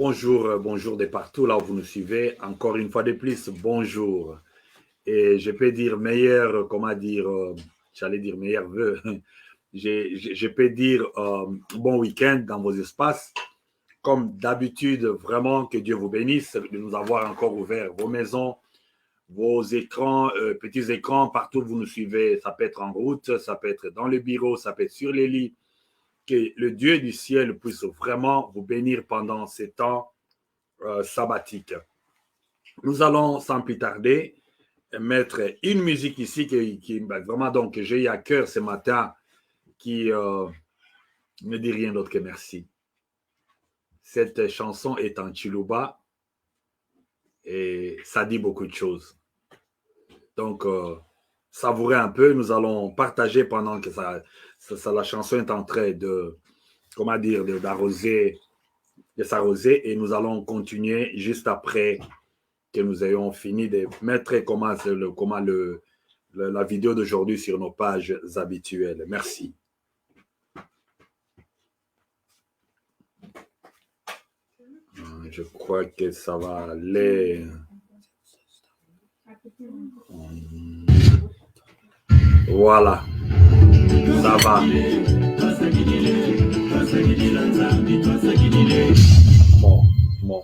Bonjour, bonjour de partout là où vous nous suivez. Encore une fois de plus, bonjour. Et je peux dire meilleur, comment dire, j'allais dire meilleur vœu. Je peux dire bon week-end dans vos espaces. Comme d'habitude, vraiment que Dieu vous bénisse de nous avoir encore ouvert vos maisons, vos écrans, petits écrans, partout où vous nous suivez. Ça peut être en route, ça peut être dans le bureau, ça peut être sur les lits. Que le Dieu du ciel puisse vraiment vous bénir pendant ces temps sabbatiques. Nous allons sans plus tarder mettre une musique ici qui vraiment donc que j'ai eu à cœur ce matin, qui ne dit rien d'autre que merci. Cette chanson est en Chiluba et ça dit beaucoup de choses. Donc, savourez un peu. Nous allons partager pendant que la chanson est en train de, comment dire, d'arroser, de s'arroser, et nous allons continuer juste après que nous ayons fini de mettre la vidéo d'aujourd'hui sur nos pages habituelles. Merci. Je crois que ça va aller. Voilà. Ça va. Bon.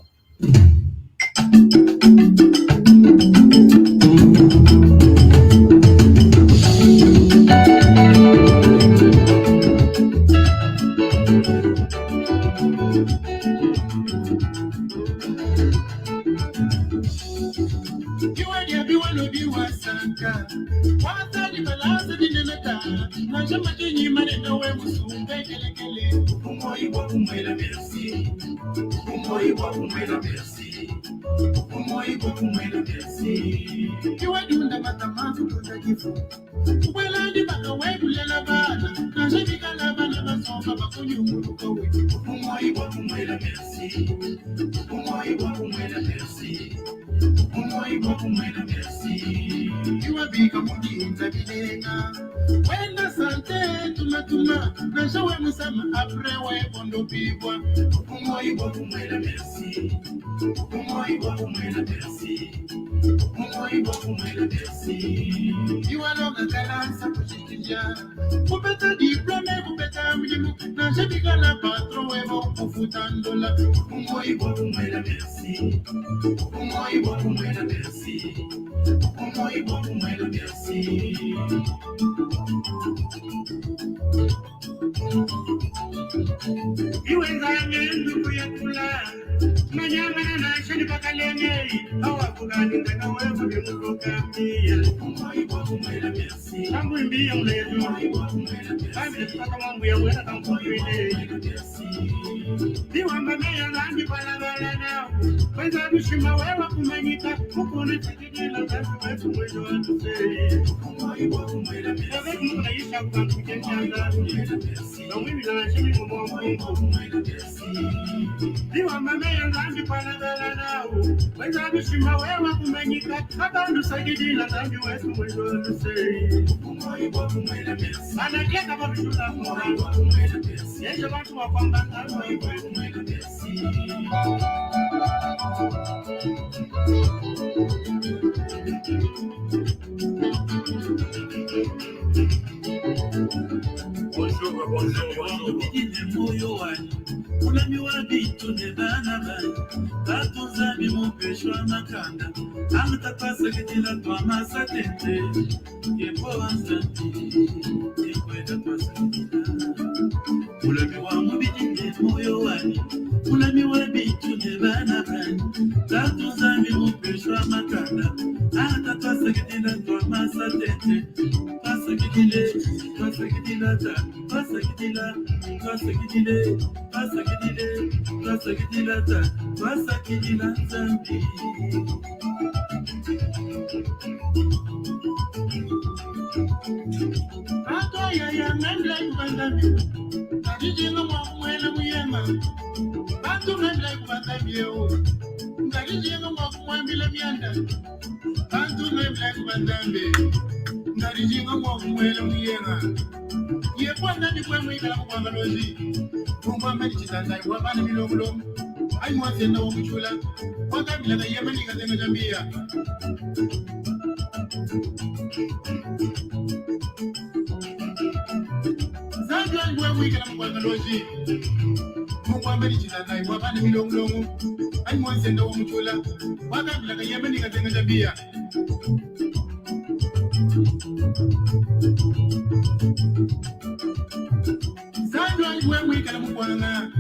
Ai mwatenda wa kuchula wakabila kayemani katenga jambia Zandu alikuwa mwika na mkwanga loji Mkwamba ni chizanai wapani milongo Ai mwatenda wa kuchula wakabila kayemani katenga jambia Zandu alikuwa mwika na mkwanga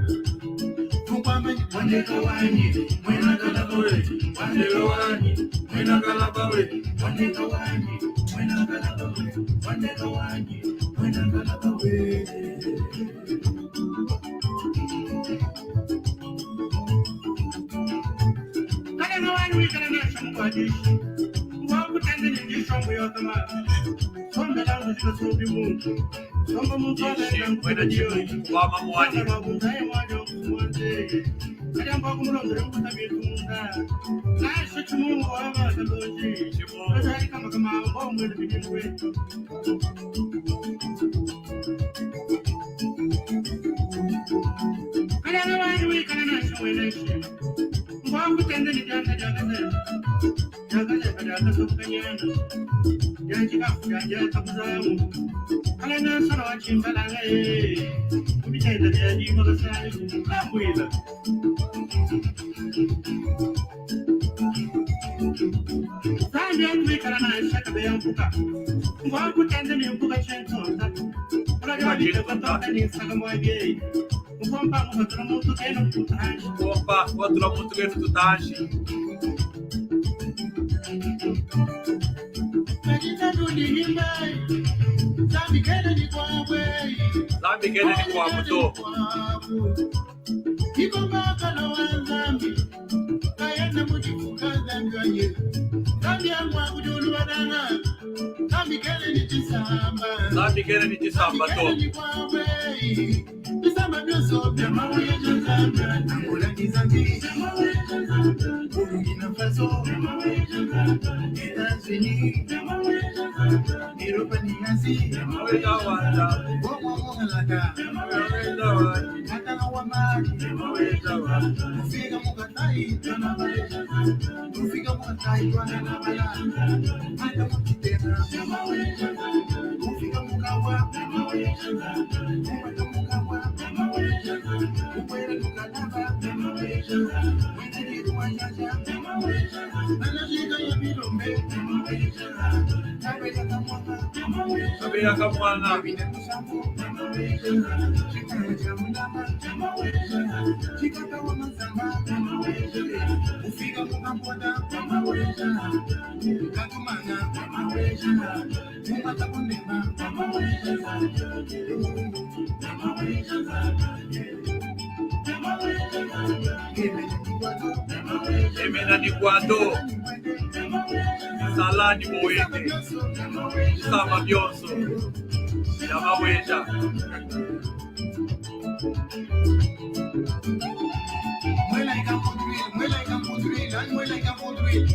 Wandeka wani, mwena kalabawe, wandeka wani, mwena kalabawe, wandeka wani, mwena kalabawe, wandeka wani, mwena kalabawe. Kada na wani wikana na shamu wadishi, wabu tende ni jisho mwiyotama, songa langu zika sobi mungu, songa mungu wale na mwena jioni, wama mwani, wama mwani, Kaya mbago mulongere mutabitu munda Na shochu mungu wama taloji Kazari kama mbago mwele bidinwe Kaya na wani wikana na shumweleshi Mbago tende ni janga ze Janga kada sokanyana Janga fujaja tabuzamu Kaya na sana wachimbalanga Kubitenda ya jimu kasari Lambuila Sanja tuikala na shaka beyampuka Mwaku tende ni mpuka chentonda Unajua vile kutoka ni saka mwage Mkompa mwatula mtu kenu tutashi Mkompa mwatula mtu kenu tutashi Najita dudi himbai Zambi kene ni kwa wei Zambi kene ni kwa mto Iko mpaka na wanzambi Kayana mujifuka zambi wanye Zambi yangu wakujulu wadanga Zambi kene ni chisamba Zambi kene ni chisamba to Zambi kene ni kwa wei Isamba bioso Yama weye jazamba Angola ni zambi Yama weye jazamba Burkina Faso Yama weye jazamba Etats-Unis Yama weye jazamba Europa ni Asia Yama weye jazamba Bomo Mohalaka Yama weye jazamba Natana wa mari Yama weye jazamba Mufika mukatai Yama weye jazamba Mufika mukatai Twana na bala Hata mukitena Yama weye jazamba Mufika mukawa Yama weye jazamba Mufika mukawa Yama weye jazamba Ukwele tukalaba Yama weye jazamba Mwene ruwa jaja Yama weye jazamba Anashika ya milombe Yama weye jazamba Tabela kamwana Yama weye jazamba Tabela kamwana Abine musambo Yama weye jazamba Chikaya jamulama Yama weye jazamba Chikaka wa mazamba Yama weye jazamba Ufika mukamboda Yama weye jazamba Katumana Yama weye jazamba Mumata kunema Yama weye jazamba Yama weye jazamba Emena ni guado Salani moete Sama bionso Yama weja Mwela ikamudril Ani mwela ikamudril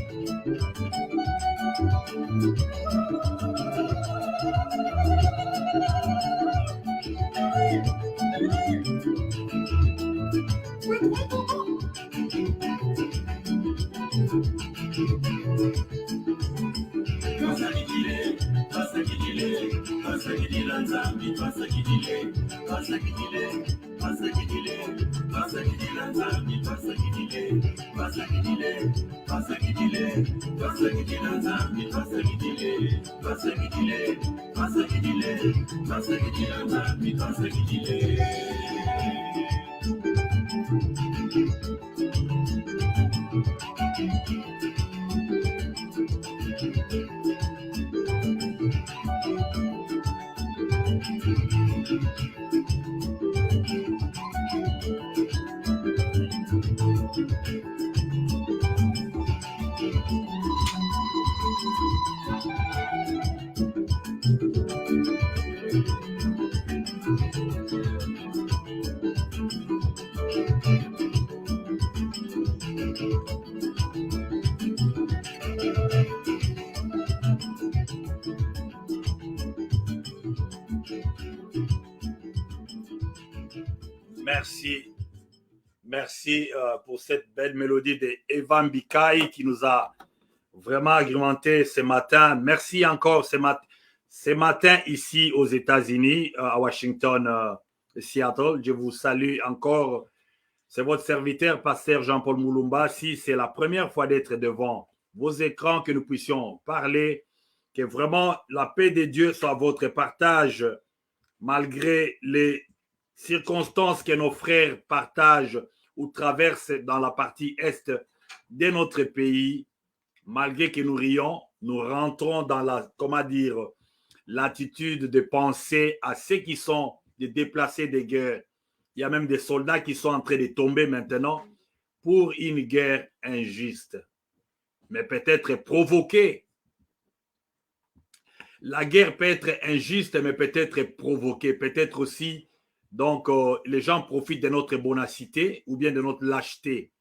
Merci pour cette belle mélodie de Evan Bikai qui nous a vraiment agrémenté ce matin. Merci encore ce matin ici aux États-Unis, à Washington, Seattle. Je vous salue encore. C'est votre serviteur, pasteur Jean-Paul Moulumba. Si c'est la première fois d'être devant vos écrans, que nous puissions parler, que vraiment la paix de Dieu soit votre partage, malgré les circonstances que nos frères partagent ou traversent dans la partie est de notre pays. Malgré que nous rions, nous rentrons dans l'attitude de penser à ceux qui sont des déplacés de guerre. Il y a même des soldats qui sont en train de tomber maintenant pour une guerre injuste, mais peut-être provoquée. La guerre peut être injuste, mais peut-être provoquée. Peut-être aussi, donc, les gens profitent de notre bonacité ou bien de notre lâcheté.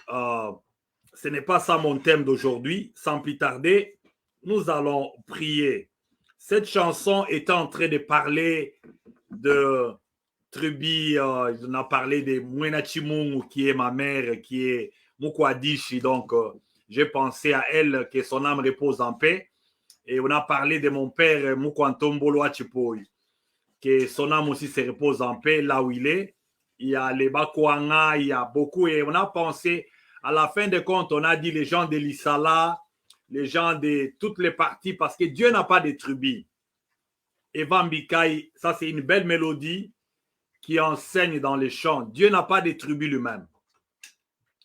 Ce n'est pas ça mon thème d'aujourd'hui. Sans plus tarder, nous allons prier. Cette chanson est en train de parler de Trubi, on a parlé de Mwena Chimungu, qui est ma mère, qui est Mukwadishi. Donc, j'ai pensé à elle, que son âme repose en paix. Et on a parlé de mon père, Mukwantombolo Achipoi, que son âme aussi se repose en paix là où il est. Il y a les Bakwanga, il y a beaucoup. Et on a pensé, à la fin de compte, on a dit les gens de l'Issala, les gens de toutes les parties, parce que Dieu n'a pas de tribus. Evan Bikai, ça c'est une belle mélodie qui enseigne dans les chants. Dieu n'a pas de tribus lui-même.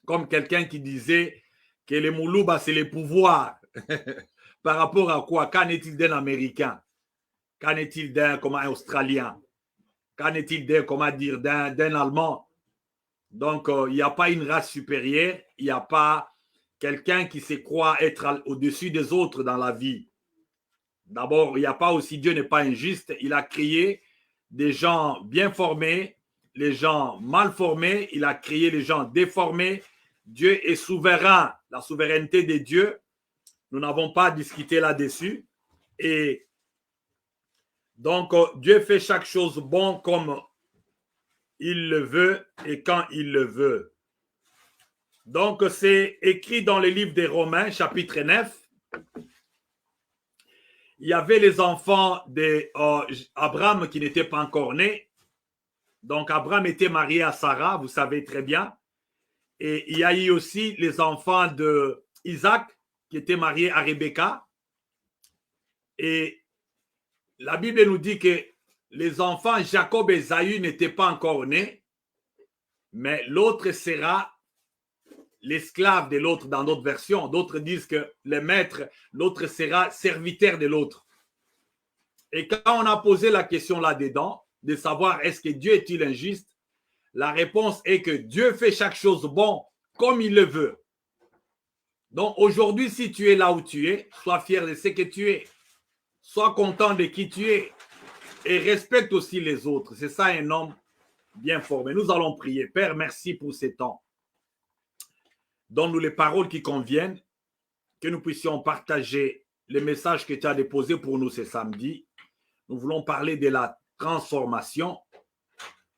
Comme quelqu'un qui disait que les Moulouba, c'est les pouvoirs. Par rapport à quoi? Qu'en est-il d'un Américain? Qu'en est-il d'un Australien? Qu'en est-il d'un Allemand? Donc, il n'y a pas une race supérieure. Il n'y a pas quelqu'un qui se croit être au-dessus des autres dans la vie. D'abord, il n'y a pas aussi, Dieu n'est pas injuste. Il a créé des gens bien formés, les gens mal formés. Il a créé les gens déformés. Dieu est souverain. La souveraineté de Dieu, nous n'avons pas discuté là-dessus. Et donc, Dieu fait chaque chose bon comme il le veut et quand il le veut. Donc, c'est écrit dans le livre des Romains, chapitre 9. Il y avait les enfants d'Abraham qui n'étaient pas encore nés. Donc, Abraham était marié à Sarah, vous savez très bien. Et il y a eu aussi les enfants d'Isaac qui étaient mariés à Rebecca. Et la Bible nous dit que les enfants Jacob et Esaü n'étaient pas encore nés, mais l'autre sera l'esclave de l'autre dans d'autres versions. D'autres disent que le maître, l'autre sera serviteur de l'autre. Et quand on a posé la question là-dedans, de savoir est-ce que Dieu est-il injuste, la réponse est que Dieu fait chaque chose bon comme il le veut. Donc aujourd'hui, si tu es là où tu es, sois fier de ce que tu es. Sois content de qui tu es. Et respecte aussi les autres. C'est ça un homme bien formé. Nous allons prier. Père, merci pour ces temps. Donne-nous les paroles qui conviennent, que nous puissions partager les messages que tu as déposés pour nous ce samedi. Nous voulons parler de la transformation.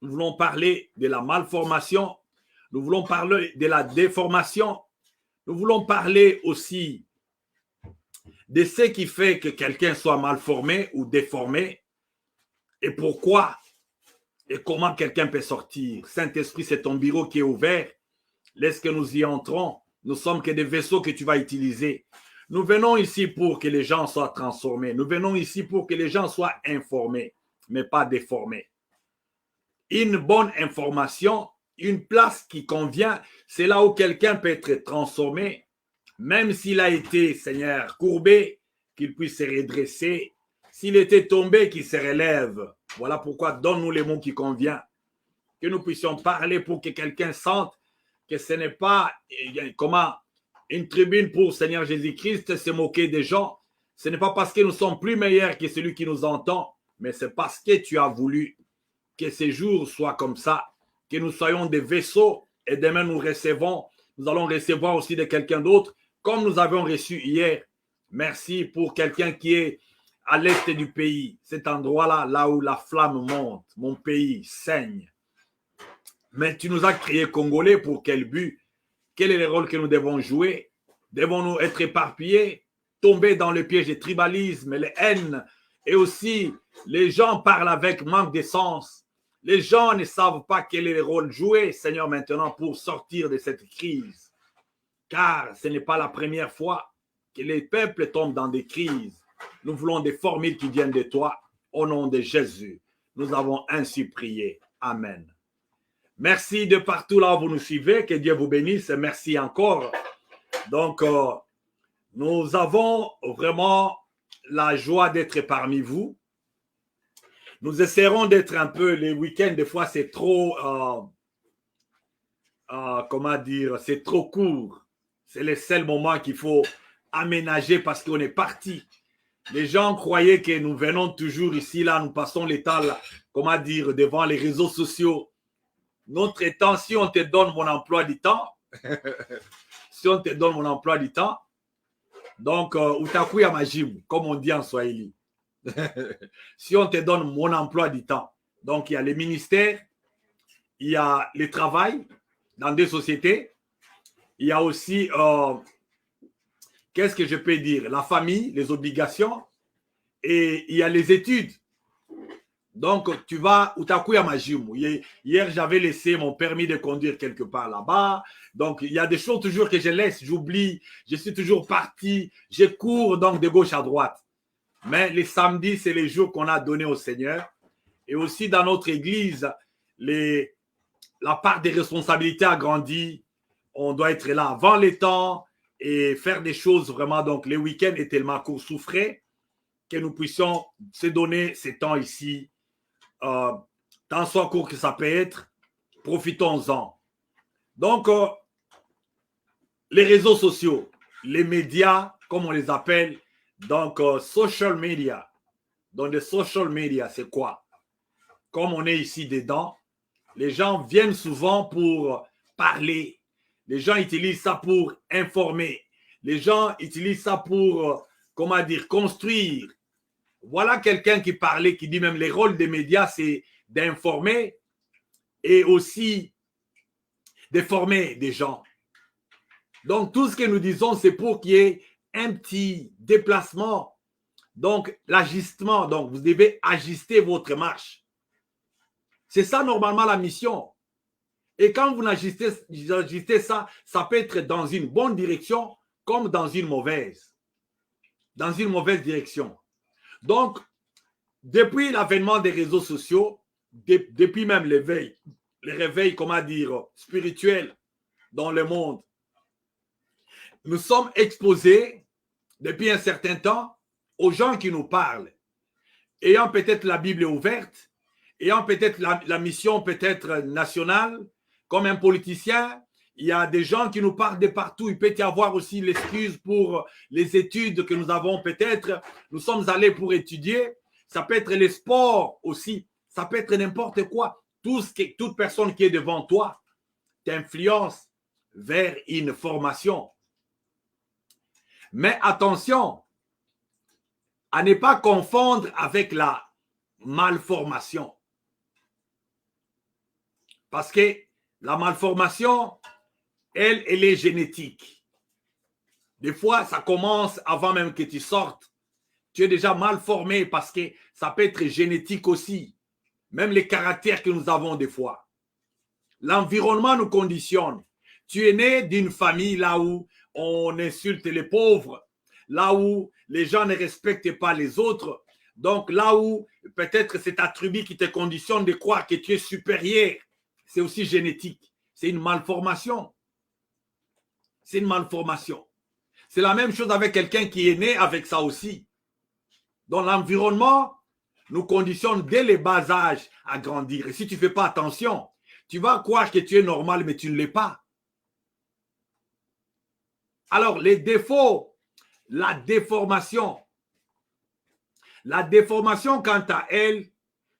Nous voulons parler de la malformation. Nous voulons parler de la déformation. Nous voulons parler aussi de ce qui fait que quelqu'un soit mal formé ou déformé et pourquoi et comment quelqu'un peut sortir. Saint-Esprit, c'est ton bureau qui est ouvert. Laisse que nous y entrons. Nous sommes que des vaisseaux que tu vas utiliser. Nous venons ici pour que les gens soient transformés. Nous venons ici pour que les gens soient informés, mais pas déformés. Une bonne information, une place qui convient, c'est là où quelqu'un peut être transformé, même s'il a été, Seigneur, courbé, qu'il puisse se redresser. S'il était tombé, qu'il se relève. Voilà pourquoi donne-nous les mots qui conviennent. Que nous puissions parler pour que quelqu'un sente que ce n'est pas comment une tribune pour Seigneur Jésus-Christ se moquer des gens. Ce n'est pas parce que nous sommes plus meilleurs que celui qui nous entend, mais c'est parce que tu as voulu que ces jours soient comme ça, que nous soyons des vaisseaux et demain nous allons recevoir aussi de quelqu'un d'autre, comme nous avons reçu hier. Merci pour quelqu'un qui est à l'est du pays, cet endroit-là, là où la flamme monte, mon pays saigne. Mais tu nous as créés Congolais pour quel but? Quel est le rôle que nous devons jouer? Devons-nous être éparpillés, tomber dans le piège du tribalisme, les haines? Et aussi, les gens parlent avec manque de sens. Les gens ne savent pas quel est le rôle joué, Seigneur, maintenant pour sortir de cette crise. Car ce n'est pas la première fois que les peuples tombent dans des crises. Nous voulons des formules qui viennent de toi. Au nom de Jésus, nous avons ainsi prié. Amen. Merci de partout là où vous nous suivez. Que Dieu vous bénisse. Merci encore. Donc, nous avons vraiment la joie d'être parmi vous. Nous essaierons d'être un peu les week-ends. Des fois, c'est trop, comment dire, c'est trop court. C'est le seul moment qu'il faut aménager parce qu'on est parti. Les gens croyaient que nous venons toujours ici, là, nous passons le temps, là, comment dire, devant les réseaux sociaux. Notre temps, si on te donne mon emploi du temps, si on te donne mon emploi du temps, donc, utakuya majimu, comme on dit en Swahili. Si on te donne mon emploi du temps, donc il y a les ministères, il y a le travail dans des sociétés, il y a aussi, qu'est-ce que je peux dire, la famille, les obligations, et il y a les études. Donc, tu vas, utakuya majimu. Hier, j'avais laissé mon permis de conduire quelque part là-bas. Donc, il y a des choses toujours que je laisse, j'oublie. Je suis toujours parti. Je cours donc de gauche à droite. Mais les samedis, c'est les jours qu'on a donnés au Seigneur. Et aussi dans notre église, la part des responsabilités a grandi. On doit être là avant les temps et faire des choses vraiment. Donc, les week-ends est tellement court, souffrez que nous puissions se donner ces temps ici. Tant soit court que ça peut être, profitons-en. Donc, les réseaux sociaux, les médias, comme on les appelle, donc social media. Donc, les social media, c'est quoi? Comme on est ici dedans, les gens viennent souvent pour parler. Les gens utilisent ça pour informer. Les gens utilisent ça pour, comment dire, construire. Voilà quelqu'un qui parlait, qui dit même les rôles des médias, c'est d'informer et aussi de former des gens. Donc, tout ce que nous disons, c'est pour qu'il y ait un petit déplacement. Donc, l'ajustement. Donc, vous devez ajuster votre marche. C'est ça, normalement, la mission. Et quand vous ajustez ça, ça peut être dans une bonne direction comme dans une mauvaise. Dans une mauvaise direction. Donc, depuis l'avènement des réseaux sociaux, depuis même les réveils, comment dire, spirituels dans le monde, nous sommes exposés depuis un certain temps aux gens qui nous parlent, ayant peut-être la Bible ouverte, ayant peut-être la mission peut-être nationale, comme un politicien. Il y a des gens qui nous parlent de partout. Il peut y avoir aussi l'excuse pour les études que nous avons peut-être. Nous sommes allés pour étudier. Ça peut être les sports aussi. Ça peut être n'importe quoi. Toute personne qui est devant toi t'influence vers une formation. Mais attention à ne pas confondre avec la malformation. Parce que la malformation, elle est génétique. Des fois, ça commence avant même que tu sortes. Tu es déjà mal formé parce que ça peut être génétique aussi. Même les caractères que nous avons des fois. L'environnement nous conditionne. Tu es né d'une famille là où on insulte les pauvres, là où les gens ne respectent pas les autres. Donc là où peut-être c'est ta tribu qui te conditionne de croire que tu es supérieur. C'est aussi génétique. C'est une malformation. C'est une malformation. C'est la même chose avec quelqu'un qui est né avec ça aussi. Donc l'environnement nous conditionne dès le bas âge à grandir. Et si tu ne fais pas attention, tu vas croire que tu es normal, mais tu ne l'es pas. Alors les défauts, la déformation. La déformation, quant à elle,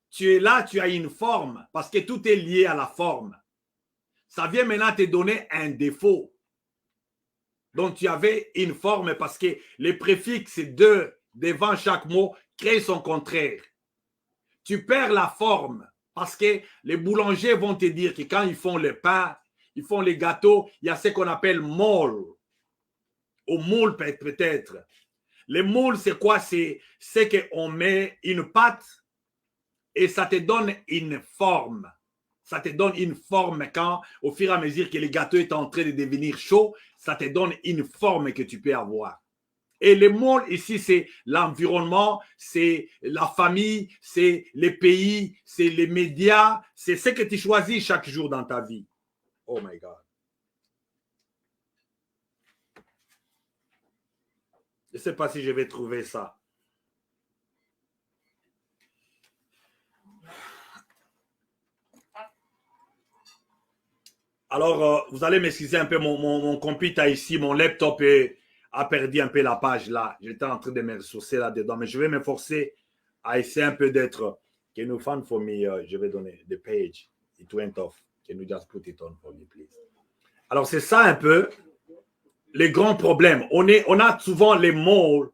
tu es là, tu as une forme, parce que tout est lié à la forme. Ça vient maintenant te donner un défaut. Donc, tu avais une forme parce que les préfixes de devant chaque mot créent son contraire. Tu perds la forme. Parce que les boulangers vont te dire que quand ils font le pain, ils font les gâteaux, il y a ce qu'on appelle moule. Ou moule peut-être. Les moules, c'est quoi? C'est qu'on met une pâte et ça te donne une forme. Ça te donne une forme quand, au fur et à mesure que le gâteau est en train de devenir chaud, ça te donne une forme que tu peux avoir. Et les moules ici, c'est l'environnement, c'est la famille, c'est les pays, c'est les médias, c'est ce que tu choisis chaque jour dans ta vie. Oh my God. Je ne sais pas si je vais trouver ça. Alors, vous allez m'excuser un peu, mon computer ici, mon laptop a perdu un peu la page là. J'étais en train de me ressourcer là-dedans, mais je vais m'efforcer à essayer un peu d'être. Can you find for me? Je vais donner the page. It went off. Can you just put it on for me, please? Alors, c'est ça un peu les grands problèmes. On a souvent les mots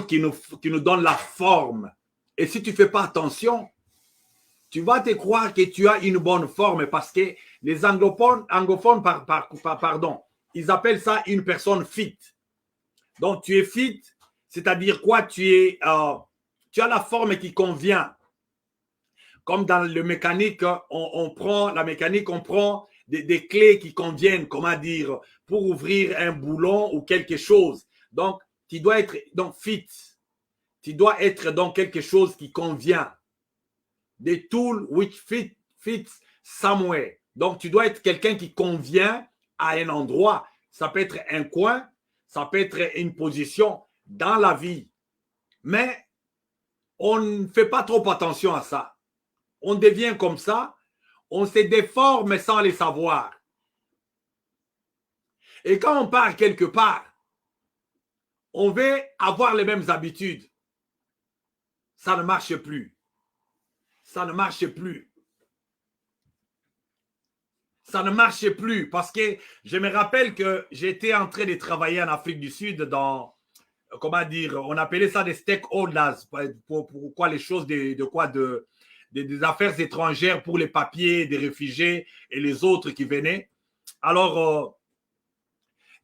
qui nous donnent la forme. Et si tu ne fais pas attention, tu vas te croire que tu as une bonne forme parce que les anglophones pardon, ils appellent ça une personne fit. Donc, tu es fit, c'est-à-dire quoi? Tu as la forme qui convient. Comme dans le mécanique, on prend des clés qui conviennent, comment dire, pour ouvrir un boulon ou quelque chose. Donc, tu dois être fit. Tu dois être dans quelque chose qui convient. The tool which fits somewhere. Donc, tu dois être quelqu'un qui convient à un endroit. Ça peut être un coin, ça peut être une position dans la vie. Mais on ne fait pas trop attention à ça. On devient comme ça, on se déforme sans le savoir. Et quand on part quelque part, on veut avoir les mêmes habitudes. Ça ne marche plus. Ça ne marche plus. Ça ne marche plus parce que je me rappelle que j'étais en train de travailler en Afrique du Sud dans, comment dire, on appelait ça des stakeholders. Pourquoi les choses des affaires étrangères pour les papiers des réfugiés et les autres qui venaient. Alors,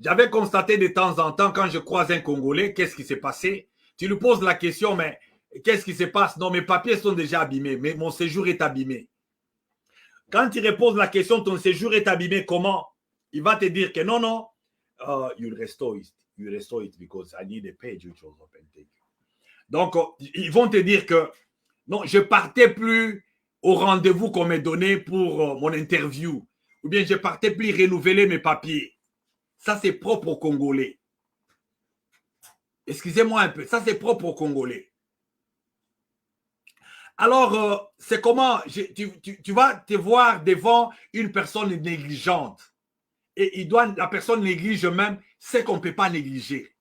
j'avais constaté de temps en temps, quand je croise un Congolais, qu'est-ce qui s'est passé? Tu lui poses la question, mais qu'est-ce qui se passe? Non, mes papiers sont déjà abîmés, mais mon séjour est abîmé. Quand tu reposes la question, ton séjour est abîmé, comment? Il va te dire que non, you'll restore it because I need a page which was open. Donc, ils vont te dire que non, je ne partais plus au rendez-vous qu'on m'a donné pour mon interview. Ou bien je ne partais plus renouveler mes papiers. Ça, c'est propre aux Congolais. Excusez-moi un peu. Ça, c'est propre aux Congolais. Alors, c'est comment tu vas te voir devant une personne négligente. Et la personne néglige même ce qu'on ne peut pas négliger.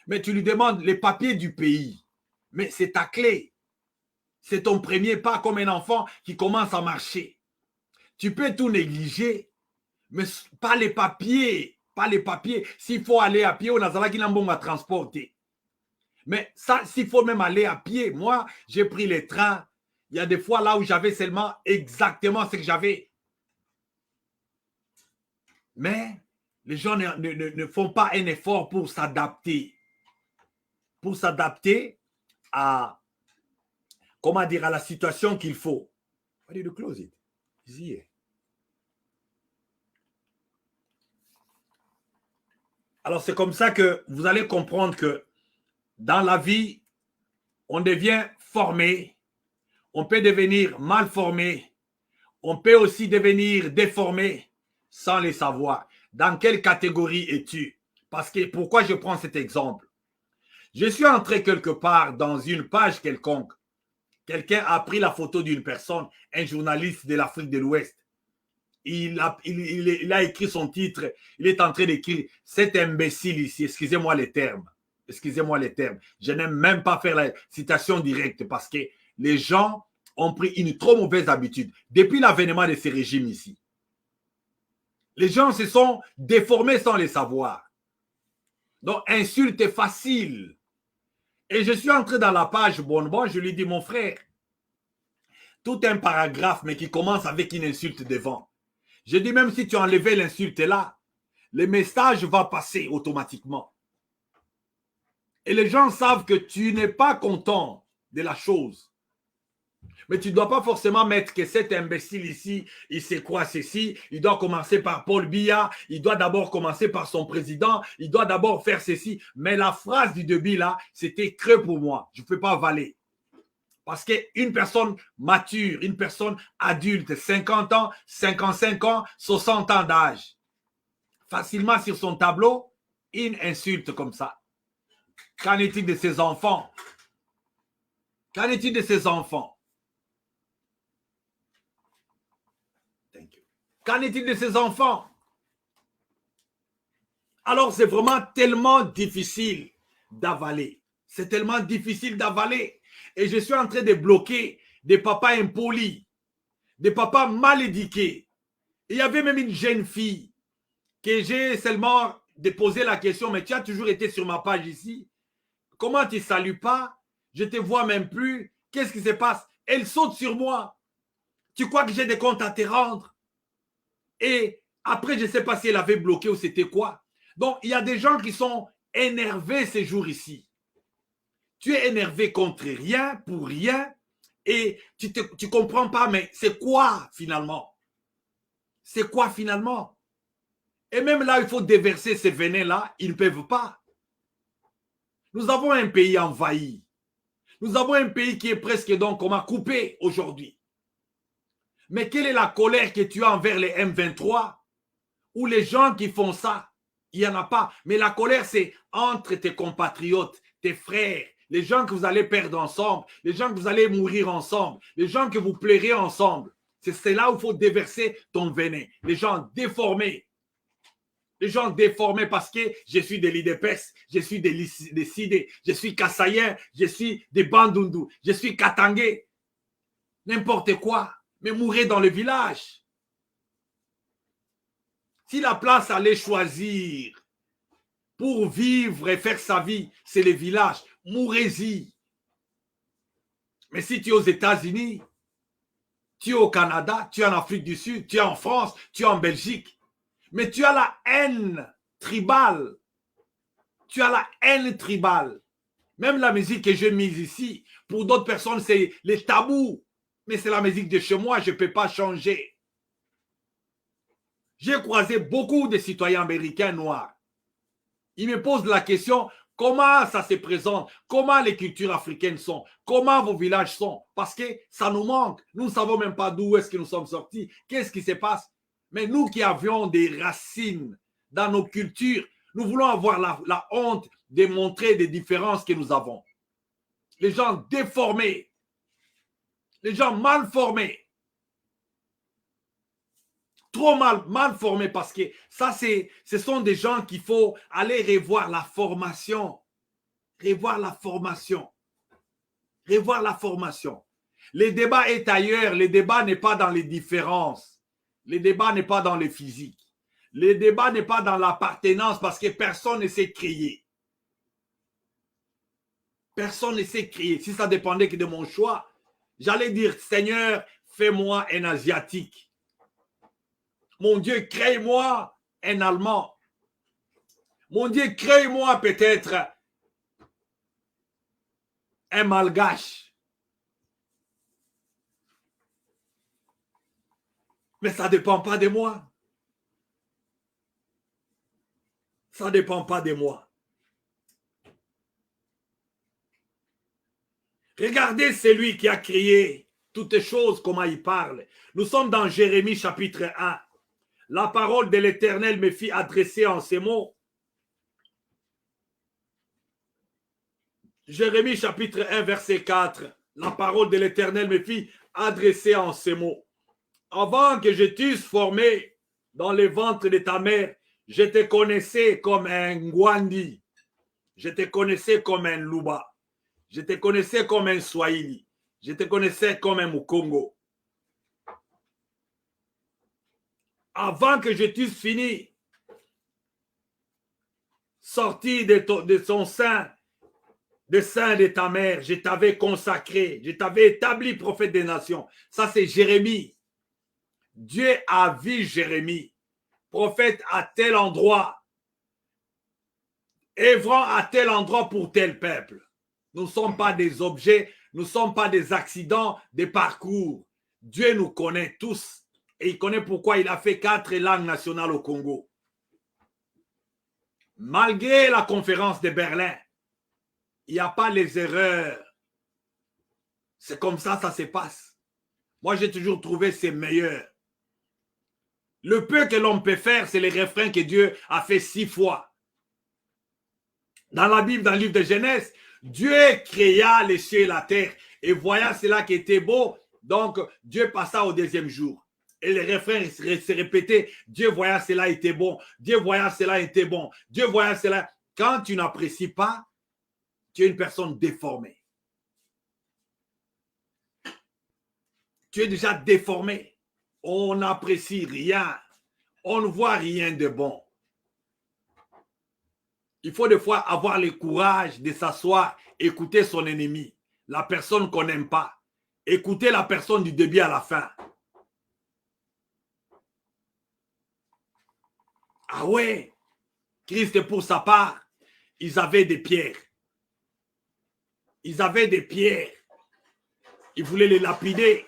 Mais tu lui demandes les papiers du pays. Mais c'est ta clé. C'est ton premier pas comme un enfant qui commence à marcher. Tu peux tout négliger, mais pas les papiers. Pas les papiers. S'il faut aller à pied, on a qui n'a transporter. Mais ça, s'il faut même aller à pied, moi, j'ai pris les trains. Il y a des fois là où j'avais seulement exactement ce que j'avais. Mais les gens ne font pas un effort pour s'adapter. Pour s'adapter à, comment dire, à la situation qu'il faut. Why did you close it? It's here. Alors, c'est comme ça que vous allez comprendre que dans la vie, on devient formé, on peut devenir mal formé, on peut aussi devenir déformé sans le savoir. Dans quelle catégorie es-tu? Parce que pourquoi je prends cet exemple? Je suis entré quelque part dans une page quelconque. Quelqu'un a pris la photo d'une personne, un journaliste de l'Afrique de l'Ouest. Il a écrit son titre, il est en train d'écrire « Cet imbécile ici », excusez-moi les termes. Excusez-moi les termes. Je n'aime même pas faire la citation directe parce que les gens ont pris une trop mauvaise habitude depuis l'avènement de ces régimes ici. Les gens se sont déformés sans les savoir. Donc, insulte est facile. Et je suis entré dans la page Bonbon, je lui dis, mon frère, tout un paragraphe, mais qui commence avec une insulte devant. Je dis même si tu enlevais l'insulte là, le message va passer automatiquement. Et les gens savent que tu n'es pas content de la chose. Mais tu ne dois pas forcément mettre que cet imbécile ici, il sait quoi ceci, il doit commencer par Paul Biya, il doit d'abord commencer par son président, il doit d'abord faire ceci. Mais la phrase du début là, c'était creux pour moi. Je ne peux pas avaler. Parce qu'une personne mature, une personne adulte, 50 ans, 55 ans, 60 ans d'âge, facilement sur son tableau, une insulte comme ça. Qu'en est-il de ses enfants? Qu'en est-il de ses enfants? Qu'en est-il de ses enfants? Alors c'est vraiment tellement difficile d'avaler. C'est tellement difficile d'avaler. Et je suis en train de bloquer des papas impolis, des papas mal éduqués. Il y avait même une jeune fille que j'ai seulement déposé la question, mais tu as toujours été sur ma page ici. Comment tu ne salues pas? Je ne te vois même plus. Qu'est-ce qui se passe? Elle saute sur moi. Tu crois que j'ai des comptes à te rendre? Et après, je ne sais pas si elle avait bloqué ou c'était quoi. Donc, il y a des gens qui sont énervés ces jours ici. Tu es énervé contre rien, pour rien, et tu ne comprends pas, mais c'est quoi finalement? C'est quoi finalement? Et même là, il faut déverser ces venins-là, ils ne peuvent pas. Nous avons un pays envahi. Nous avons un pays qui est presque donc comme à couper aujourd'hui. Mais quelle est la colère que tu as envers les M23 ou les gens qui font ça? Il n'y en a pas. Mais la colère, c'est entre tes compatriotes, tes frères, les gens que vous allez perdre ensemble, les gens que vous allez mourir ensemble, les gens que vous plairez ensemble. C'est là où il faut déverser ton venin. Les gens déformés. Les gens déformés parce que je suis des Lidepes, je suis des Sidé, je suis Kassayen, je suis des Bandundu, je suis Katangé. N'importe quoi. Mais mourir dans le village. Si la place allait choisir pour vivre et faire sa vie, c'est le village, mourrez-y. Mais si tu es aux États-Unis, tu es au Canada, tu es en Afrique du Sud, tu es en France, tu es en Belgique, mais tu as la haine tribale. Tu as la haine tribale. Même la musique que j'ai mise ici, pour d'autres personnes, c'est les tabous. Mais c'est la musique de chez moi, je ne peux pas changer. J'ai croisé beaucoup de citoyens américains noirs. Ils me posent la question, comment ça se présente? Comment les cultures africaines sont? Comment vos villages sont? Parce que ça nous manque. Nous ne savons même pas d'où est-ce que nous sommes sortis. Qu'est-ce qui se passe? Mais nous qui avions des racines dans nos cultures, nous voulons avoir la honte de montrer des différences que nous avons. Les gens déformés. Les gens mal formés. Trop mal formés parce que ça, ce sont des gens qu'il faut aller revoir la formation. Revoir la formation. Revoir la formation. Le débat est ailleurs. Le débat n'est pas dans les différences. Le débat n'est pas dans les physiques. Le débat n'est pas dans l'appartenance parce que personne ne sait crier. Personne ne sait crier. Si ça dépendait que de mon choix, j'allais dire, Seigneur, fais-moi un Asiatique. Mon Dieu, crée-moi un Allemand. Mon Dieu, crée-moi peut-être un Malgache. Mais ça ne dépend pas de moi. Ça ne dépend pas de moi. Regardez celui qui a créé toutes choses, comment il parle. Nous sommes dans Jérémie chapitre 1. La parole de l'Éternel me fit adresser en ces mots. Jérémie chapitre 1 verset 4. La parole de l'Éternel me fit adresser en ces mots. Avant que je t'eusse formé dans le ventre de ta mère, je te connaissais comme un Ngwandi. Je te connaissais comme un Luba. Je te connaissais comme un Swahili. Je te connaissais comme un Mukongo. Avant que je t'eusse fini, sorti de son sein, des seins de ta mère, je t'avais consacré, je t'avais établi prophète des nations. Ça, c'est Jérémie. Dieu a vu Jérémie, prophète à tel endroit, œuvrant à tel endroit pour tel peuple. Nous ne sommes pas des objets, nous ne sommes pas des accidents, des parcours. Dieu nous connaît tous et il connaît pourquoi il a fait 4 langues nationales au Congo. Malgré la conférence de Berlin, il n'y a pas les erreurs. C'est comme ça se passe. Moi, j'ai toujours trouvé c'est meilleur. Le peu que l'homme peut faire, c'est les refrains que Dieu a fait 6 fois. Dans la Bible, dans le livre de Genèse, Dieu créa les cieux et la terre. Et voyant cela qui était beau, donc Dieu passa au 2e jour. Et les refrains se répétaient. Dieu voyant cela était bon. Dieu voyant cela était bon. Dieu voyant cela. Quand tu n'apprécies pas, tu es une personne déformée. Tu es déjà déformé. On n'apprécie rien. On ne voit rien de bon. Il faut des fois avoir le courage de s'asseoir, écouter son ennemi, la personne qu'on n'aime pas. Écouter la personne du début à la fin. Ah ouais, Christ pour sa part, ils avaient des pierres. Ils avaient des pierres. Ils voulaient les lapider.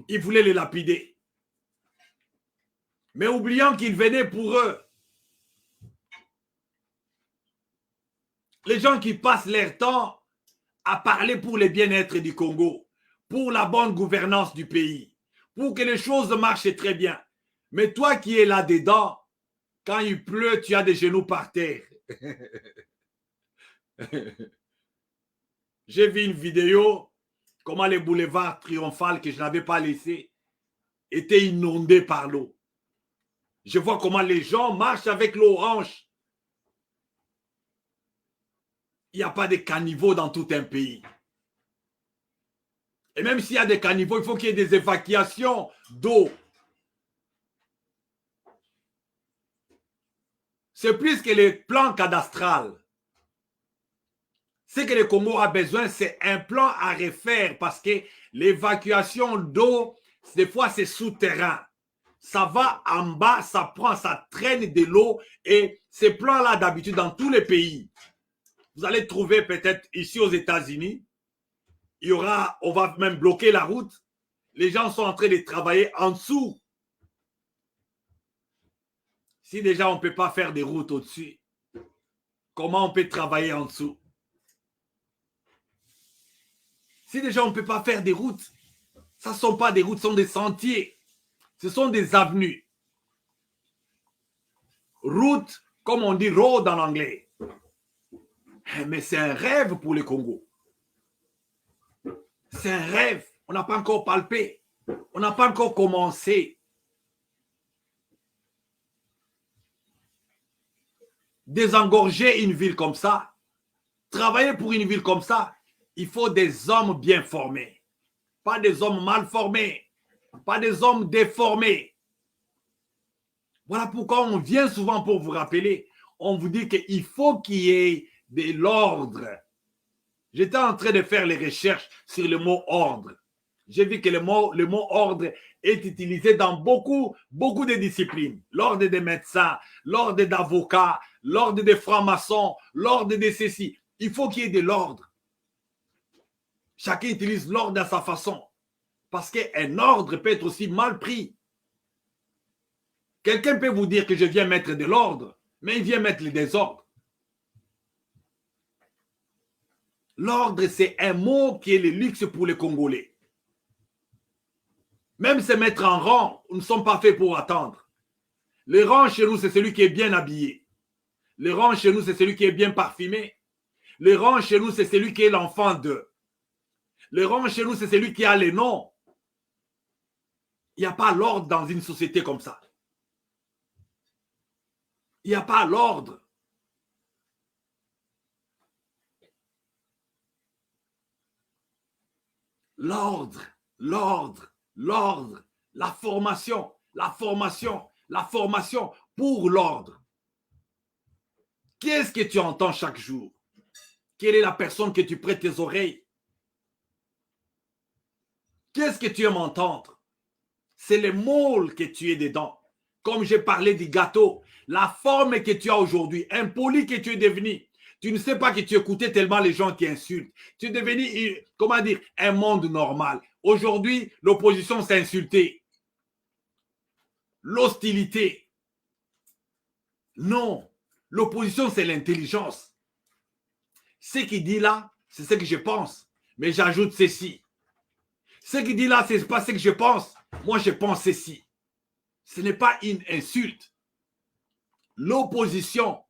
Ils voulaient les lapider. Mais oubliant qu'il venait pour eux. Les gens qui passent leur temps à parler pour le bien-être du Congo, pour la bonne gouvernance du pays, pour que les choses marchent très bien. Mais toi qui es là-dedans, quand il pleut, tu as des genoux par terre. J'ai vu une vidéo, comment les boulevards triomphales que je n'avais pas laissés étaient inondés par l'eau. Je vois comment les gens marchent avec l'eau orange. Il n'y a pas de caniveaux dans tout un pays. Et même s'il y a des caniveaux, il faut qu'il y ait des évacuations d'eau. C'est plus que les plans cadastrales. Ce que le Congo a besoin, c'est un plan à refaire parce que l'évacuation d'eau, des fois, c'est souterrain. Ça va en bas, ça prend, ça traîne de l'eau et ces plans-là, d'habitude, dans tous les pays, vous allez trouver peut-être ici aux États-Unis, il y aura, on va même bloquer la route. Les gens sont en train de travailler en dessous. Si déjà on ne peut pas faire des routes au-dessus, comment on peut travailler en dessous? Si déjà on ne peut pas faire des routes, ça ne sont pas des routes, ce sont des sentiers. Ce sont des avenues. Route, comme on dit road en anglais. Mais c'est un rêve pour le Congo. C'est un rêve. On n'a pas encore palpé. On n'a pas encore commencé. Désengorger une ville comme ça, travailler pour une ville comme ça, il faut des hommes bien formés. Pas des hommes mal formés. Pas des hommes déformés. Voilà pourquoi on vient souvent pour vous rappeler. On vous dit qu'il faut qu'il y ait de l'ordre. J'étais en train de faire les recherches sur le mot ordre. J'ai vu que le mot ordre est utilisé dans beaucoup de disciplines. L'ordre des médecins, l'ordre d'avocats, l'ordre des francs-maçons, l'ordre de ceci. Il faut qu'il y ait de l'ordre. Chacun utilise l'ordre à sa façon. Parce qu'un ordre peut être aussi mal pris. Quelqu'un peut vous dire que je viens mettre de l'ordre, mais il vient mettre le désordre. L'ordre, c'est un mot qui est le luxe pour les Congolais. Même se mettre en rang, nous ne sommes pas faits pour attendre. Le rang chez nous, c'est celui qui est bien habillé. Le rang chez nous, c'est celui qui est bien parfumé. Le rang chez nous, c'est celui qui est l'enfant d'eux. Le rang chez nous, c'est celui qui a les noms. Il n'y a pas l'ordre dans une société comme ça. Il n'y a pas l'ordre. L'ordre, l'ordre, l'ordre, la formation pour l'ordre. Qu'est-ce que tu entends chaque jour? Quelle est la personne que tu prêtes tes oreilles? Qu'est-ce que tu aimes entendre? C'est le moule que tu es dedans. Comme j'ai parlé du gâteau, la forme que tu as aujourd'hui, impoli que tu es devenu. Tu ne sais pas que tu écoutais tellement les gens qui insultent. Tu es devenu, comment dire, un monde normal. Aujourd'hui, l'opposition s'est insultée. L'hostilité. Non. L'opposition, c'est l'intelligence. Ce qu'il dit là, c'est ce que je pense. Mais j'ajoute ceci. Ce qu'il dit là, ce n'est pas ce que je pense. Moi, je pense ceci. Ce n'est pas une insulte. L'opposition,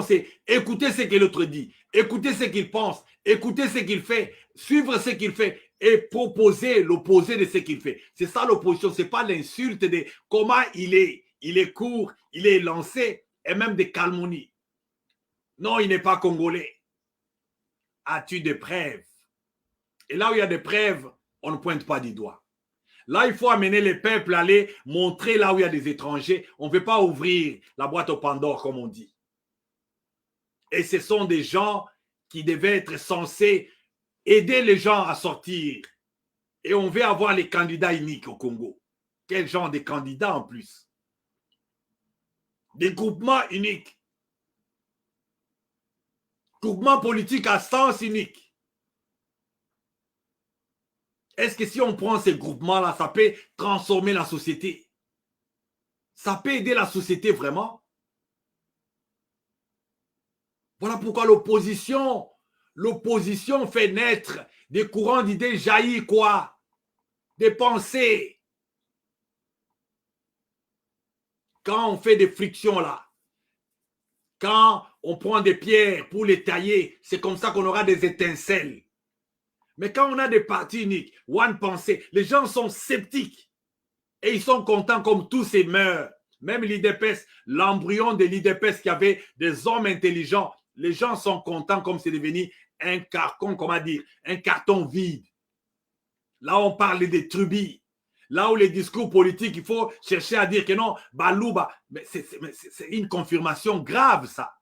c'est écouter ce que l'autre dit, écouter ce qu'il pense, écouter ce qu'il fait, suivre ce qu'il fait et proposer l'opposé de ce qu'il fait. C'est ça l'opposition, ce n'est pas l'insulte de comment il est court, il est lancé et même des calomnies. Non, il n'est pas congolais. As-tu des preuves? Et là où il y a des preuves, on ne pointe pas du doigt. Là, il faut amener les peuples à aller montrer là où il y a des étrangers. On ne veut pas ouvrir la boîte au Pandore, comme on dit. Et ce sont des gens qui devaient être censés aider les gens à sortir. Et on veut avoir les candidats uniques au Congo. Quel genre de candidats en plus? Des groupements uniques. Groupements politiques à sens unique. Est-ce que si on prend ces groupements-là, ça peut transformer la société? Ça peut aider la société vraiment? Voilà pourquoi l'opposition fait naître des courants d'idées jaillis, quoi? Des pensées. Quand on fait des frictions là, quand on prend des pierres pour les tailler, c'est comme ça qu'on aura des étincelles. Mais quand on a des partis uniques, one pensée, les gens sont sceptiques et ils sont contents comme tous ces meurent. Même l'IDPS, l'embryon de l'IDPS qui avait des hommes intelligents, les gens sont contents comme c'est devenu un carton, comment dire, un carton vide. Là, on parle des trubis. Là où les discours politiques, il faut chercher à dire que non, Balouba, mais c'est une confirmation grave, ça.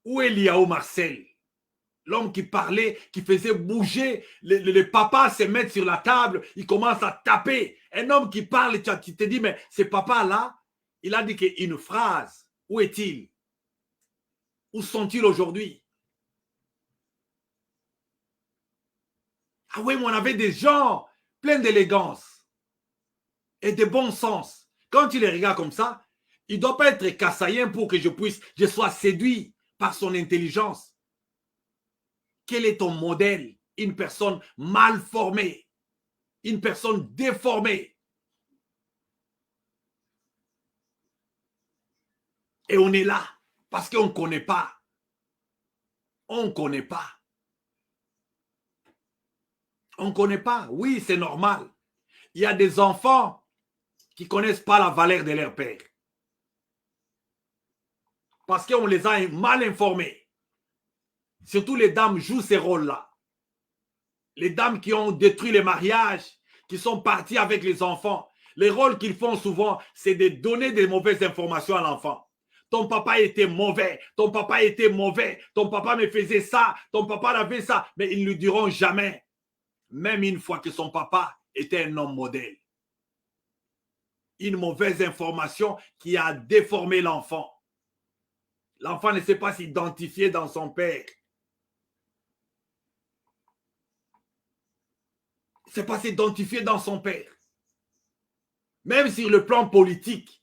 Où est Liao Marcel? L'homme qui parlait, qui faisait bouger, les papas se mettent sur la table, ils commencent à taper. Un homme qui parle, tu te dis, mais ce papa-là, il a dit une phrase. Où est-il? Où sont-ils aujourd'hui? Ah oui, mais on avait des gens pleins d'élégance et de bon sens. Quand tu les regardes comme ça, il ne doit pas être kassaïen pour que je sois séduit par son intelligence. Quel est ton modèle? Une personne mal formée, une personne déformée. Et on est là parce qu'on ne connaît pas. On ne connaît pas. On ne connaît pas. Oui, c'est normal. Il y a des enfants qui ne connaissent pas la valeur de leur père. Parce qu'on les a mal informés. Surtout les dames jouent ces rôles-là. Les dames qui ont détruit les mariages, qui sont parties avec les enfants. Les rôles qu'ils font souvent, c'est de donner des mauvaises informations à l'enfant. Ton papa était mauvais, ton papa était mauvais, ton papa me faisait ça, ton papa avait ça. Mais ils ne lui diront jamais, même une fois que son papa était un homme modèle. Une mauvaise information qui a déformé l'enfant. L'enfant ne sait pas s'identifier dans son père. Il ne sait pas s'identifier dans son père. Même sur le plan politique,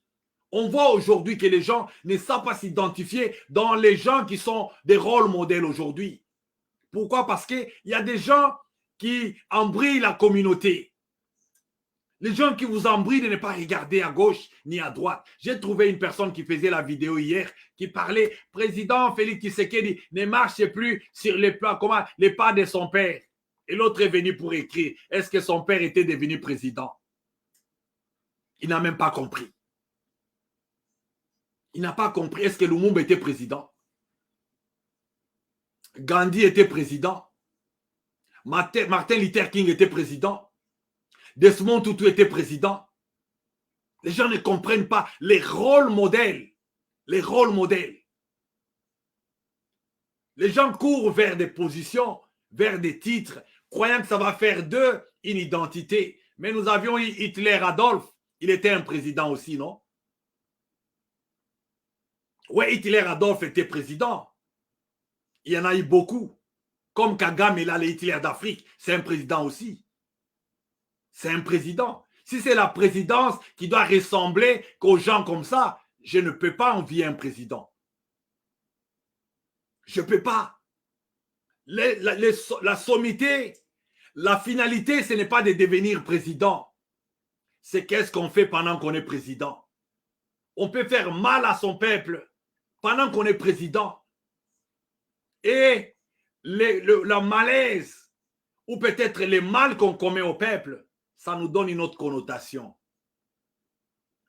on voit aujourd'hui que les gens ne savent pas s'identifier dans les gens qui sont des rôles modèles aujourd'hui. Pourquoi? Parce qu'il y a des gens qui embrouillent la communauté. Les gens qui vous embrouillent de ne pas regarder à gauche ni à droite. J'ai trouvé une personne qui faisait la vidéo hier, qui parlait, président Félix Tshisekedi ne marche plus sur les pas de son père. Et l'autre est venu pour écrire, est-ce que son père était devenu président? Il n'a même pas compris. Il n'a pas compris, est-ce que Lumumba était président? Gandhi était président? Martin Luther King était président? Desmond Tutu était président? Les gens ne comprennent pas les rôles modèles. Les rôles modèles. Les gens courent vers des positions, vers des titres, croyant que ça va faire d'eux une identité. Mais nous avions Hitler Adolphe. Il était un président aussi, non? Oui, Hitler Adolphe était président. Il y en a eu beaucoup. Comme Kagame, il a les Hitler d'Afrique. C'est un président aussi. C'est un président. Si c'est la présidence qui doit ressembler qu'aux gens comme ça, je ne peux pas envier un président. Je ne peux pas. La sommité, la finalité, ce n'est pas de devenir président. C'est qu'est-ce qu'on fait pendant qu'on est président. On peut faire mal à son peuple pendant qu'on est président. Et le malaise, ou peut-être les mal qu'on commet au peuple, ça nous donne une autre connotation.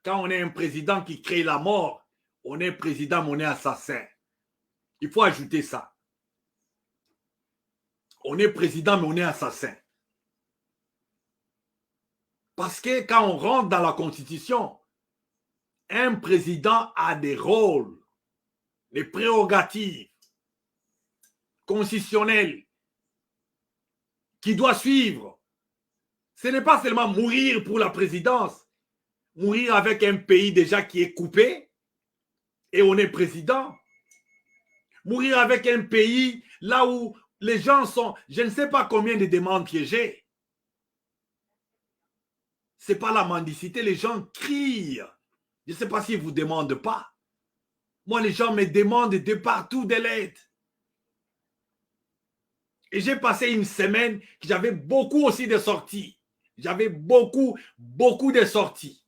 Quand on est un président qui crée la mort, on est président, mais on est assassin. Il faut ajouter ça. On est président, mais on est assassin. Parce que quand on rentre dans la Constitution, un président a des rôles, des prérogatives constitutionnelles qu'il doit suivre. Ce n'est pas seulement mourir pour la présidence, mourir avec un pays déjà qui est coupé et on est président. Mourir avec un pays là où les gens sont, je ne sais pas combien de demandes piégées. Ce n'est pas la mendicité, les gens crient. Je ne sais pas s'ils ne vous demandent pas. Moi, les gens me demandent de partout de l'aide. Et j'ai passé une semaine que j'avais beaucoup aussi de sorties. J'avais beaucoup de sorties.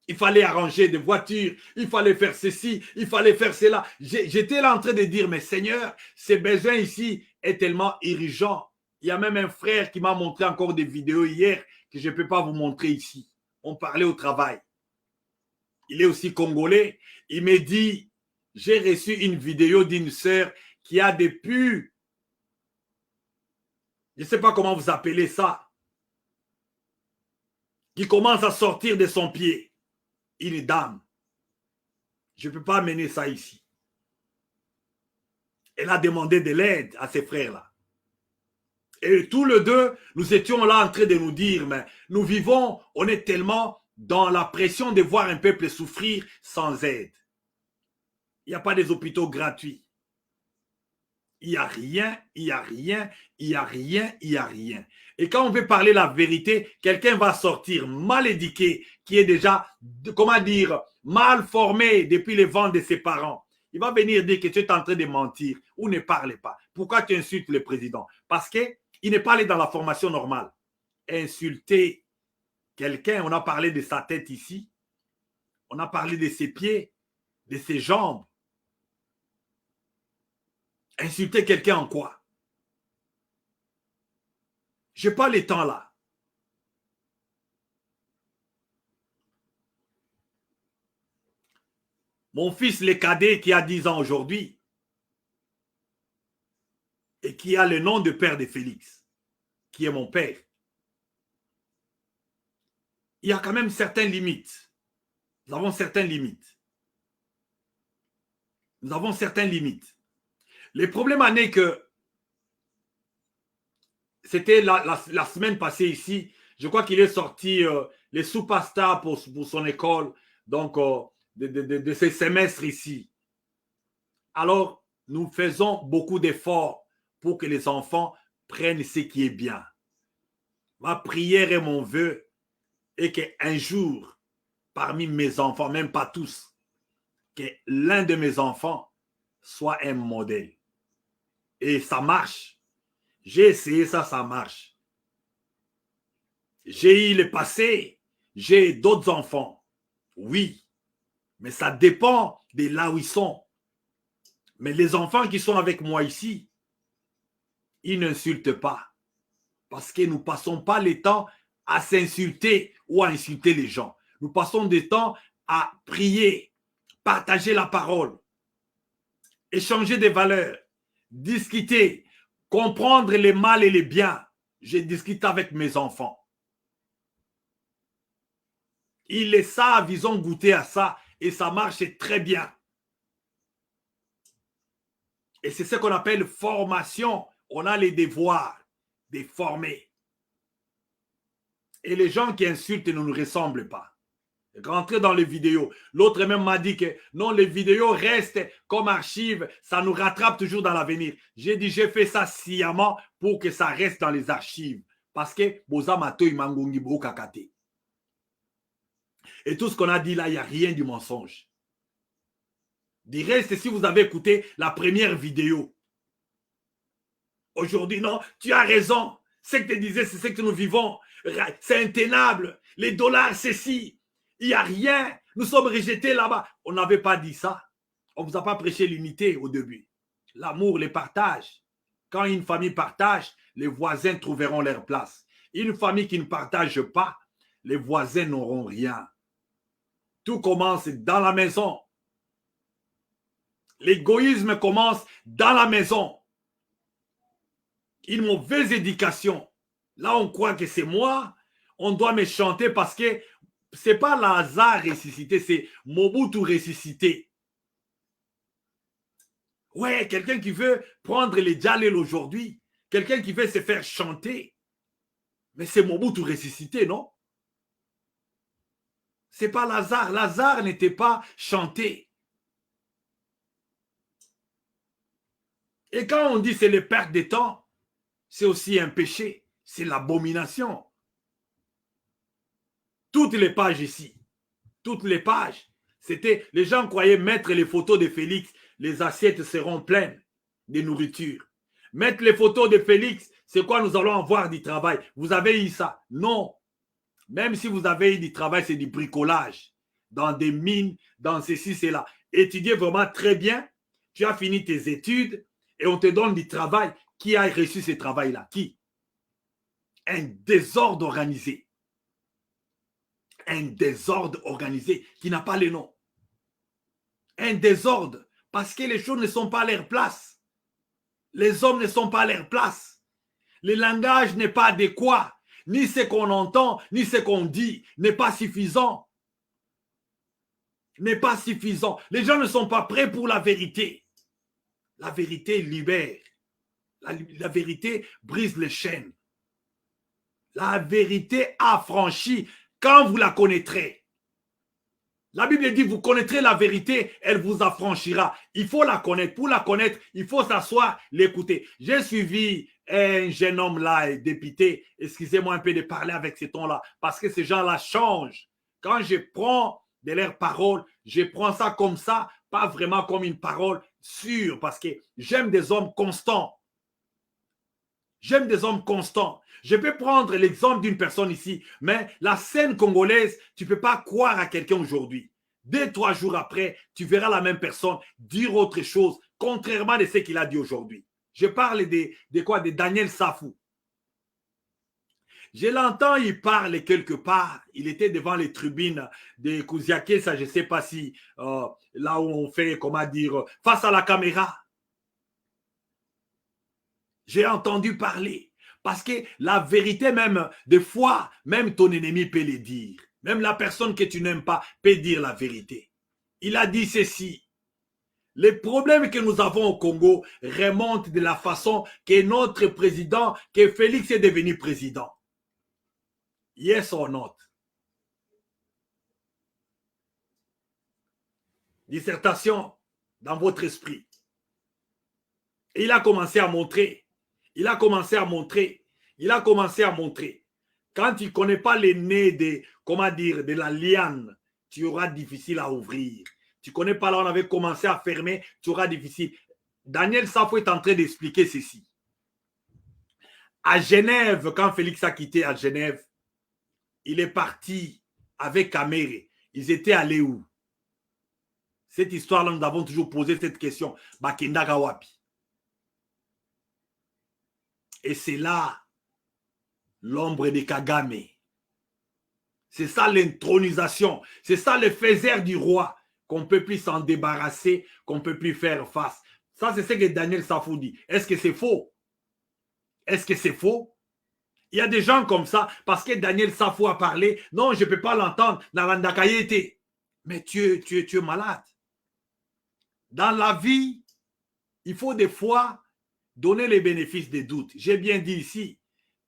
Il fallait arranger des voitures, il fallait faire ceci, il fallait faire cela. J'étais là en train de dire, mais Seigneur, ce besoin ici est tellement urgent. Il y a même un frère qui m'a montré encore des vidéos hier que je ne peux pas vous montrer ici. On parlait au travail. Il est aussi congolais. Il me dit, j'ai reçu une vidéo d'une sœur qui a des pus. Je ne sais pas comment vous appelez ça. Qui commence à sortir de son pied. Une dame. Je ne peux pas amener ça ici. Elle a demandé de l'aide à ses frères-là. Et tous les deux, nous étions là en train de nous dire, mais nous vivons, on est tellement dans la pression de voir un peuple souffrir sans aide. Il n'y a pas des hôpitaux gratuits. Il n'y a rien, il n'y a rien, il n'y a rien, il n'y a rien. Et quand on veut parler la vérité, quelqu'un va sortir mal éduqué, qui est déjà, comment dire, mal formé depuis les ventres de ses parents. Il va venir dire que tu es en train de mentir ou ne parle pas. Pourquoi tu insultes le président? Parce qu'il n'est pas allé dans la formation normale. Insulter quelqu'un, on a parlé de sa tête ici, on a parlé de ses pieds, de ses jambes. Insulter quelqu'un en quoi? Je n'ai pas le temps là. Mon fils, le cadet qui a 10 ans aujourd'hui et qui a le nom de père de Félix, qui est mon père, il y a quand même certaines limites. Nous avons certaines limites. Nous avons certaines limites. Le problème en est que c'était la semaine passée ici, je crois qu'il est sorti les superstars pour son école, donc de ces semestres ici. Alors, nous faisons beaucoup d'efforts pour que les enfants prennent ce qui est bien. Ma prière et mon vœu est qu'un jour, parmi mes enfants, même pas tous, que l'un de mes enfants soit un modèle. Et ça marche. J'ai essayé ça, ça marche. J'ai eu le passé, j'ai d'autres enfants. Oui, mais ça dépend de là où ils sont. Mais les enfants qui sont avec moi ici, ils n'insultent pas. Parce que nous ne passons pas le temps à s'insulter ou à insulter les gens. Nous passons du temps à prier, partager la parole, échanger des valeurs, discuter, comprendre les mal et les biens. Je discute avec mes enfants. Ils le savent, ils ont goûté à ça et ça marche très bien. Et c'est ce qu'on appelle formation. On a les devoirs de former. Et les gens qui insultent ne nous ressemblent pas. Rentrer dans les vidéos. L'autre même m'a dit que non, les vidéos restent comme archives, ça nous rattrape toujours dans l'avenir. J'ai dit, j'ai fait ça sciemment pour que ça reste dans les archives. Parce que Boza Mato Imangongi Bro Kakate. Et tout ce qu'on a dit là, il n'y a rien du mensonge. Du reste, si vous avez écouté la première vidéo, aujourd'hui, non, tu as raison. Ce que tu disais, c'est ce que nous vivons. C'est intenable. Les dollars, c'est si. Il n'y a rien. Nous sommes rejetés là-bas. On n'avait pas dit ça. On ne vous a pas prêché l'unité au début. L'amour, les partages. Quand une famille partage, les voisins trouveront leur place. Une famille qui ne partage pas, les voisins n'auront rien. Tout commence dans la maison. L'égoïsme commence dans la maison. Une mauvaise éducation. Là, on croit que c'est moi. On doit me chanter parce que ce n'est pas Lazare ressuscité, c'est Mobutu ressuscité. Ouais, quelqu'un qui veut prendre les Djalel aujourd'hui. Quelqu'un qui veut se faire chanter. Mais c'est Mobutu ressuscité, non? Ce n'est pas Lazare. Lazare n'était pas chanté. Et quand on dit c'est le perte de temps, c'est aussi un péché. C'est l'abomination. Toutes les pages ici, toutes les pages, c'était, les gens croyaient mettre les photos de Félix, les assiettes seront pleines de nourriture. Mettre les photos de Félix, c'est quoi, nous allons avoir du travail. Vous avez eu ça? Non. Même si vous avez eu du travail, c'est du bricolage. Dans des mines, dans ceci, cela. Étudiez vraiment très bien. Tu as fini tes études et on te donne du travail. Qui a reçu ce travail-là? Qui? Un désordre organisé. Un désordre organisé qui n'a pas le nom. Un désordre parce que les choses ne sont pas à leur place. Les hommes ne sont pas à leur place. Le langage n'est pas adéquat. Ni ce qu'on entend, ni ce qu'on dit n'est pas suffisant. N'est pas suffisant. Les gens ne sont pas prêts pour la vérité. La vérité libère. La vérité brise les chaînes. La vérité affranchit quand vous la connaîtrez. La Bible dit, vous connaîtrez la vérité, elle vous affranchira. Il faut la connaître. Pour la connaître, il faut s'asseoir, l'écouter. J'ai suivi un jeune homme là, député. Excusez-moi un peu de parler avec ces tons-là, parce que ces gens-là changent. Quand je prends de leurs paroles, je prends ça comme ça, pas vraiment comme une parole sûre, parce que j'aime des hommes constants. J'aime des hommes constants. Je peux prendre l'exemple d'une personne ici, mais la scène congolaise, tu ne peux pas croire à quelqu'un aujourd'hui. 2-3 jours après, tu verras la même personne dire autre chose, contrairement à ce qu'il a dit aujourd'hui. Je parle de quoi? De Daniel Safou. Je l'entends, il parle quelque part. Il était devant les tribunes de Kouziaké, ça je ne sais pas si, là où on fait, comment dire, face à la caméra. J'ai entendu parler. Parce que la vérité même, des fois, même ton ennemi peut le dire. Même la personne que tu n'aimes pas peut dire la vérité. Il a dit ceci. Les problèmes que nous avons au Congo remontent de la façon que notre président, que Félix est devenu président. Yes or not? Dissertation dans votre esprit. Et il a commencé à montrer. Il a commencé à montrer. Il a commencé à montrer. Quand tu ne connais pas les nez de, comment dire, de la liane, tu auras difficile à ouvrir. Tu ne connais pas là, on avait commencé à fermer, tu auras difficile. Daniel Safou est en train d'expliquer ceci. À Genève, quand Félix a quitté à Genève, il est parti avec Kamere. Ils étaient allés où? Cette histoire-là, nous avons toujours posé cette question. Bakindaka wapi? Et c'est là l'ombre de Kagame. C'est ça l'intronisation. C'est ça le faiseur du roi qu'on ne peut plus s'en débarrasser, qu'on ne peut plus faire face. Ça, c'est ce que Daniel Safou dit. Est-ce que c'est faux? Est-ce que c'est faux? Il y a des gens comme ça, parce que Daniel Safou a parlé. Non, je ne peux pas l'entendre. Mais tu es malade. Dans la vie, il faut des fois donner les bénéfices des doutes. J'ai bien dit ici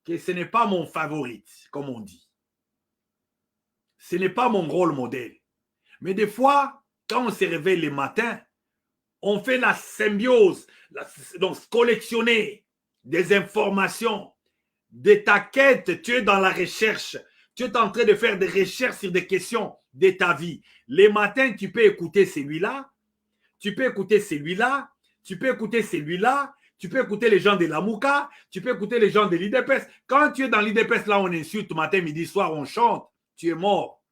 que ce n'est pas mon favorite, comme on dit. Ce n'est pas mon rôle modèle. Mais des fois, quand on se réveille le matin, on fait la symbiose, donc collectionner des informations, de ta quête, tu es dans la recherche, tu es en train de faire des recherches sur des questions de ta vie. Les matins, tu peux écouter celui-là, tu peux écouter celui-là, tu peux écouter celui-là, tu peux écouter les gens de la Mouka, tu peux écouter les gens de l'IDPS. Quand tu es dans l'IDPS, là, on insulte matin, midi, soir, on chante, tu es mort.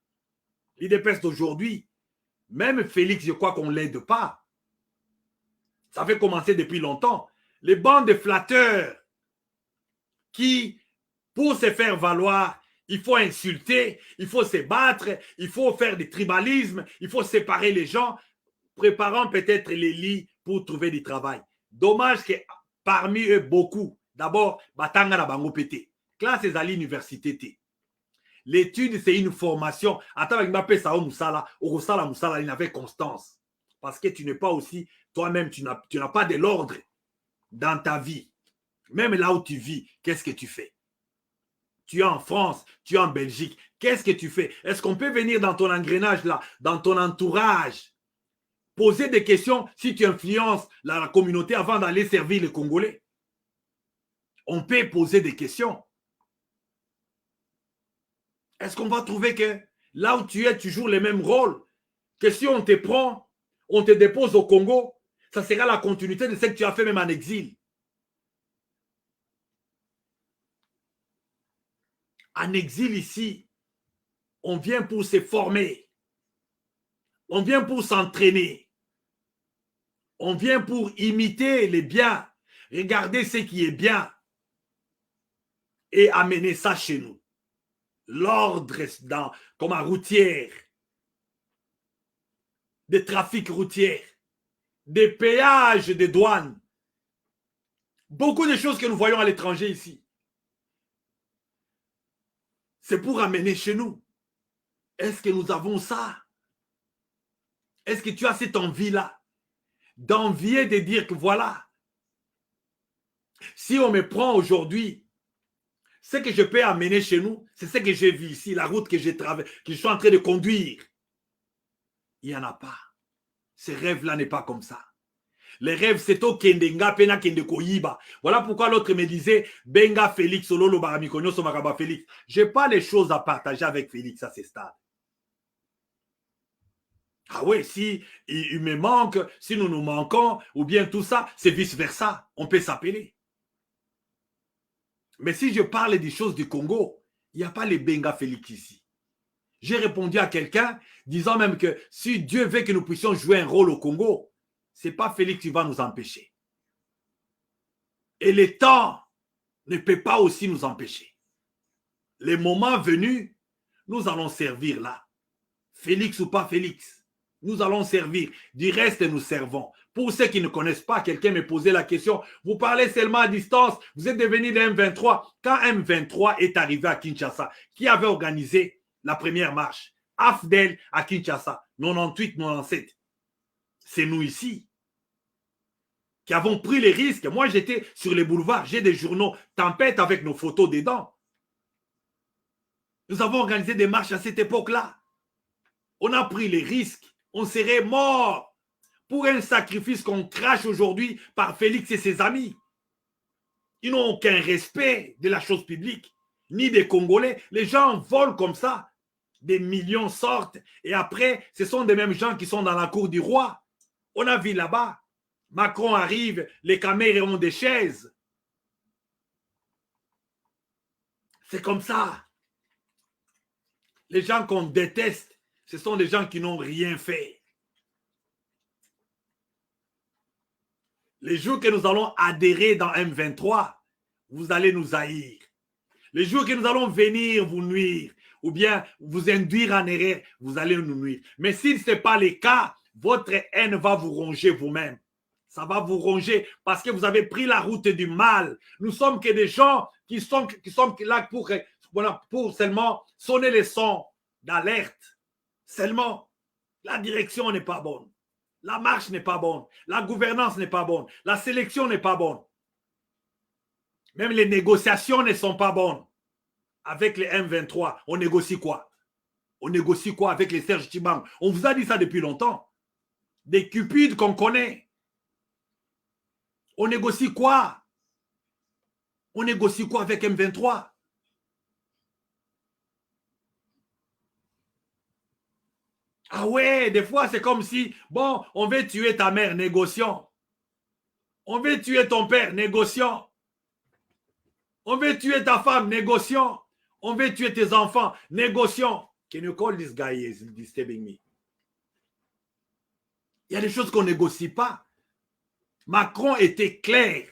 L'IDPS d'aujourd'hui, même Félix, je crois qu'on ne l'aide pas. Ça fait commencer depuis longtemps. Les bandes de flatteurs qui, pour se faire valoir, il faut insulter, il faut se battre, il faut faire des tribalismes, il faut séparer les gens, préparant peut-être les lits pour trouver du travail. Dommage que parmi eux, beaucoup, d'abord, Batanga na bango pété. Classe à l'université. L'étude, c'est une formation. Attends, avec Mbappé, ça Moussala, Orosala Moussala, il avait constance. Parce que tu n'es pas aussi, toi-même, tu n'as pas de l'ordre dans ta vie. Même là où tu vis, qu'est-ce que tu fais? Tu es en France, tu es en Belgique, qu'est-ce que tu fais? Est-ce qu'on peut venir dans ton engrenage là, dans ton entourage, poser des questions si tu influences la communauté avant d'aller servir les Congolais? On peut poser des questions. Est-ce qu'on va trouver que là où tu es, tu joues le même rôle? Que si on te prend, on te dépose au Congo, ça sera la continuité de ce que tu as fait même en exil. En exil ici, on vient pour se former. On vient pour s'entraîner. On vient pour imiter les biens. Regarder ce qui est bien. Et amener ça chez nous. L'ordre comme un routière. Des trafics routiers. Des péages de douane. Beaucoup de choses que nous voyons à l'étranger ici. C'est pour amener chez nous. Est-ce que nous avons ça? Est-ce que tu as cette envie-là? D'envier, de dire que voilà. Si on me prend aujourd'hui, ce que je peux amener chez nous, c'est ce que j'ai vu ici, la route que je suis en train de conduire. Il n'y en a pas. Ce rêve-là n'est pas comme ça. Les rêves, c'est au Kendenga, Pena Kendekoyiba. Voilà pourquoi l'autre me disait Benga Félix, Ololo Baramikonyo, Somakaba Félix. Je n'ai pas les choses à partager avec Félix à ce stade. Ah oui, si il me manque, si nous nous manquons, ou bien tout ça, c'est vice-versa. On peut s'appeler. Mais si je parle des choses du Congo, il n'y a pas les Benga Félix ici. J'ai répondu à quelqu'un disant même que si Dieu veut que nous puissions jouer un rôle au Congo, ce n'est pas Félix qui va nous empêcher. Et le temps ne peut pas aussi nous empêcher. Les moments venus, nous allons servir là. Félix ou pas Félix, nous allons servir. Du reste, nous servons. Pour ceux qui ne connaissent pas, quelqu'un me posait la question, vous parlez seulement à distance, vous êtes devenu de M23. Quand M23 est arrivé à Kinshasa, qui avait organisé la première marche? AFDEL à Kinshasa, 98-97. C'est nous ici qui avons pris les risques. Moi, j'étais sur les boulevards, j'ai des journaux Tempête avec nos photos dedans. Nous avons organisé des marches à cette époque-là. On a pris les risques. On serait mort pour un sacrifice qu'on crache aujourd'hui par Félix et ses amis. Ils n'ont aucun respect de la chose publique, ni des Congolais. Les gens volent comme ça. Des millions sortent. Et après, ce sont des mêmes gens qui sont dans la cour du roi. On a vu là-bas. Macron arrive, les caméras ont des chaises. C'est comme ça. Les gens qu'on déteste, ce sont des gens qui n'ont rien fait. Les jours que nous allons adhérer dans M23, vous allez nous haïr. Les jours que nous allons venir vous nuire, ou bien vous induire en erreur, vous allez nous nuire. Mais si ce n'est pas le cas, votre haine va vous ronger vous-même. Ça va vous ronger parce que vous avez pris la route du mal. Nous sommes que des gens qui sont là pour seulement sonner les sons d'alerte. Seulement, la direction n'est pas bonne. La marche n'est pas bonne. La gouvernance n'est pas bonne. La sélection n'est pas bonne. Même les négociations ne sont pas bonnes. Avec les M23, on négocie quoi? On négocie quoi avec les Serge Tchibang? On vous a dit ça depuis longtemps. Des cupides qu'on connaît. On négocie quoi? On négocie quoi avec M23? Ah ouais, des fois c'est comme si, bon, on veut tuer ta mère, négocions. On veut tuer ton père, négocions. On veut tuer ta femme, négocions. On veut tuer tes enfants, négocions. Can you call this guy is disturbing me? Il y a des choses qu'on ne négocie pas. Macron était clair.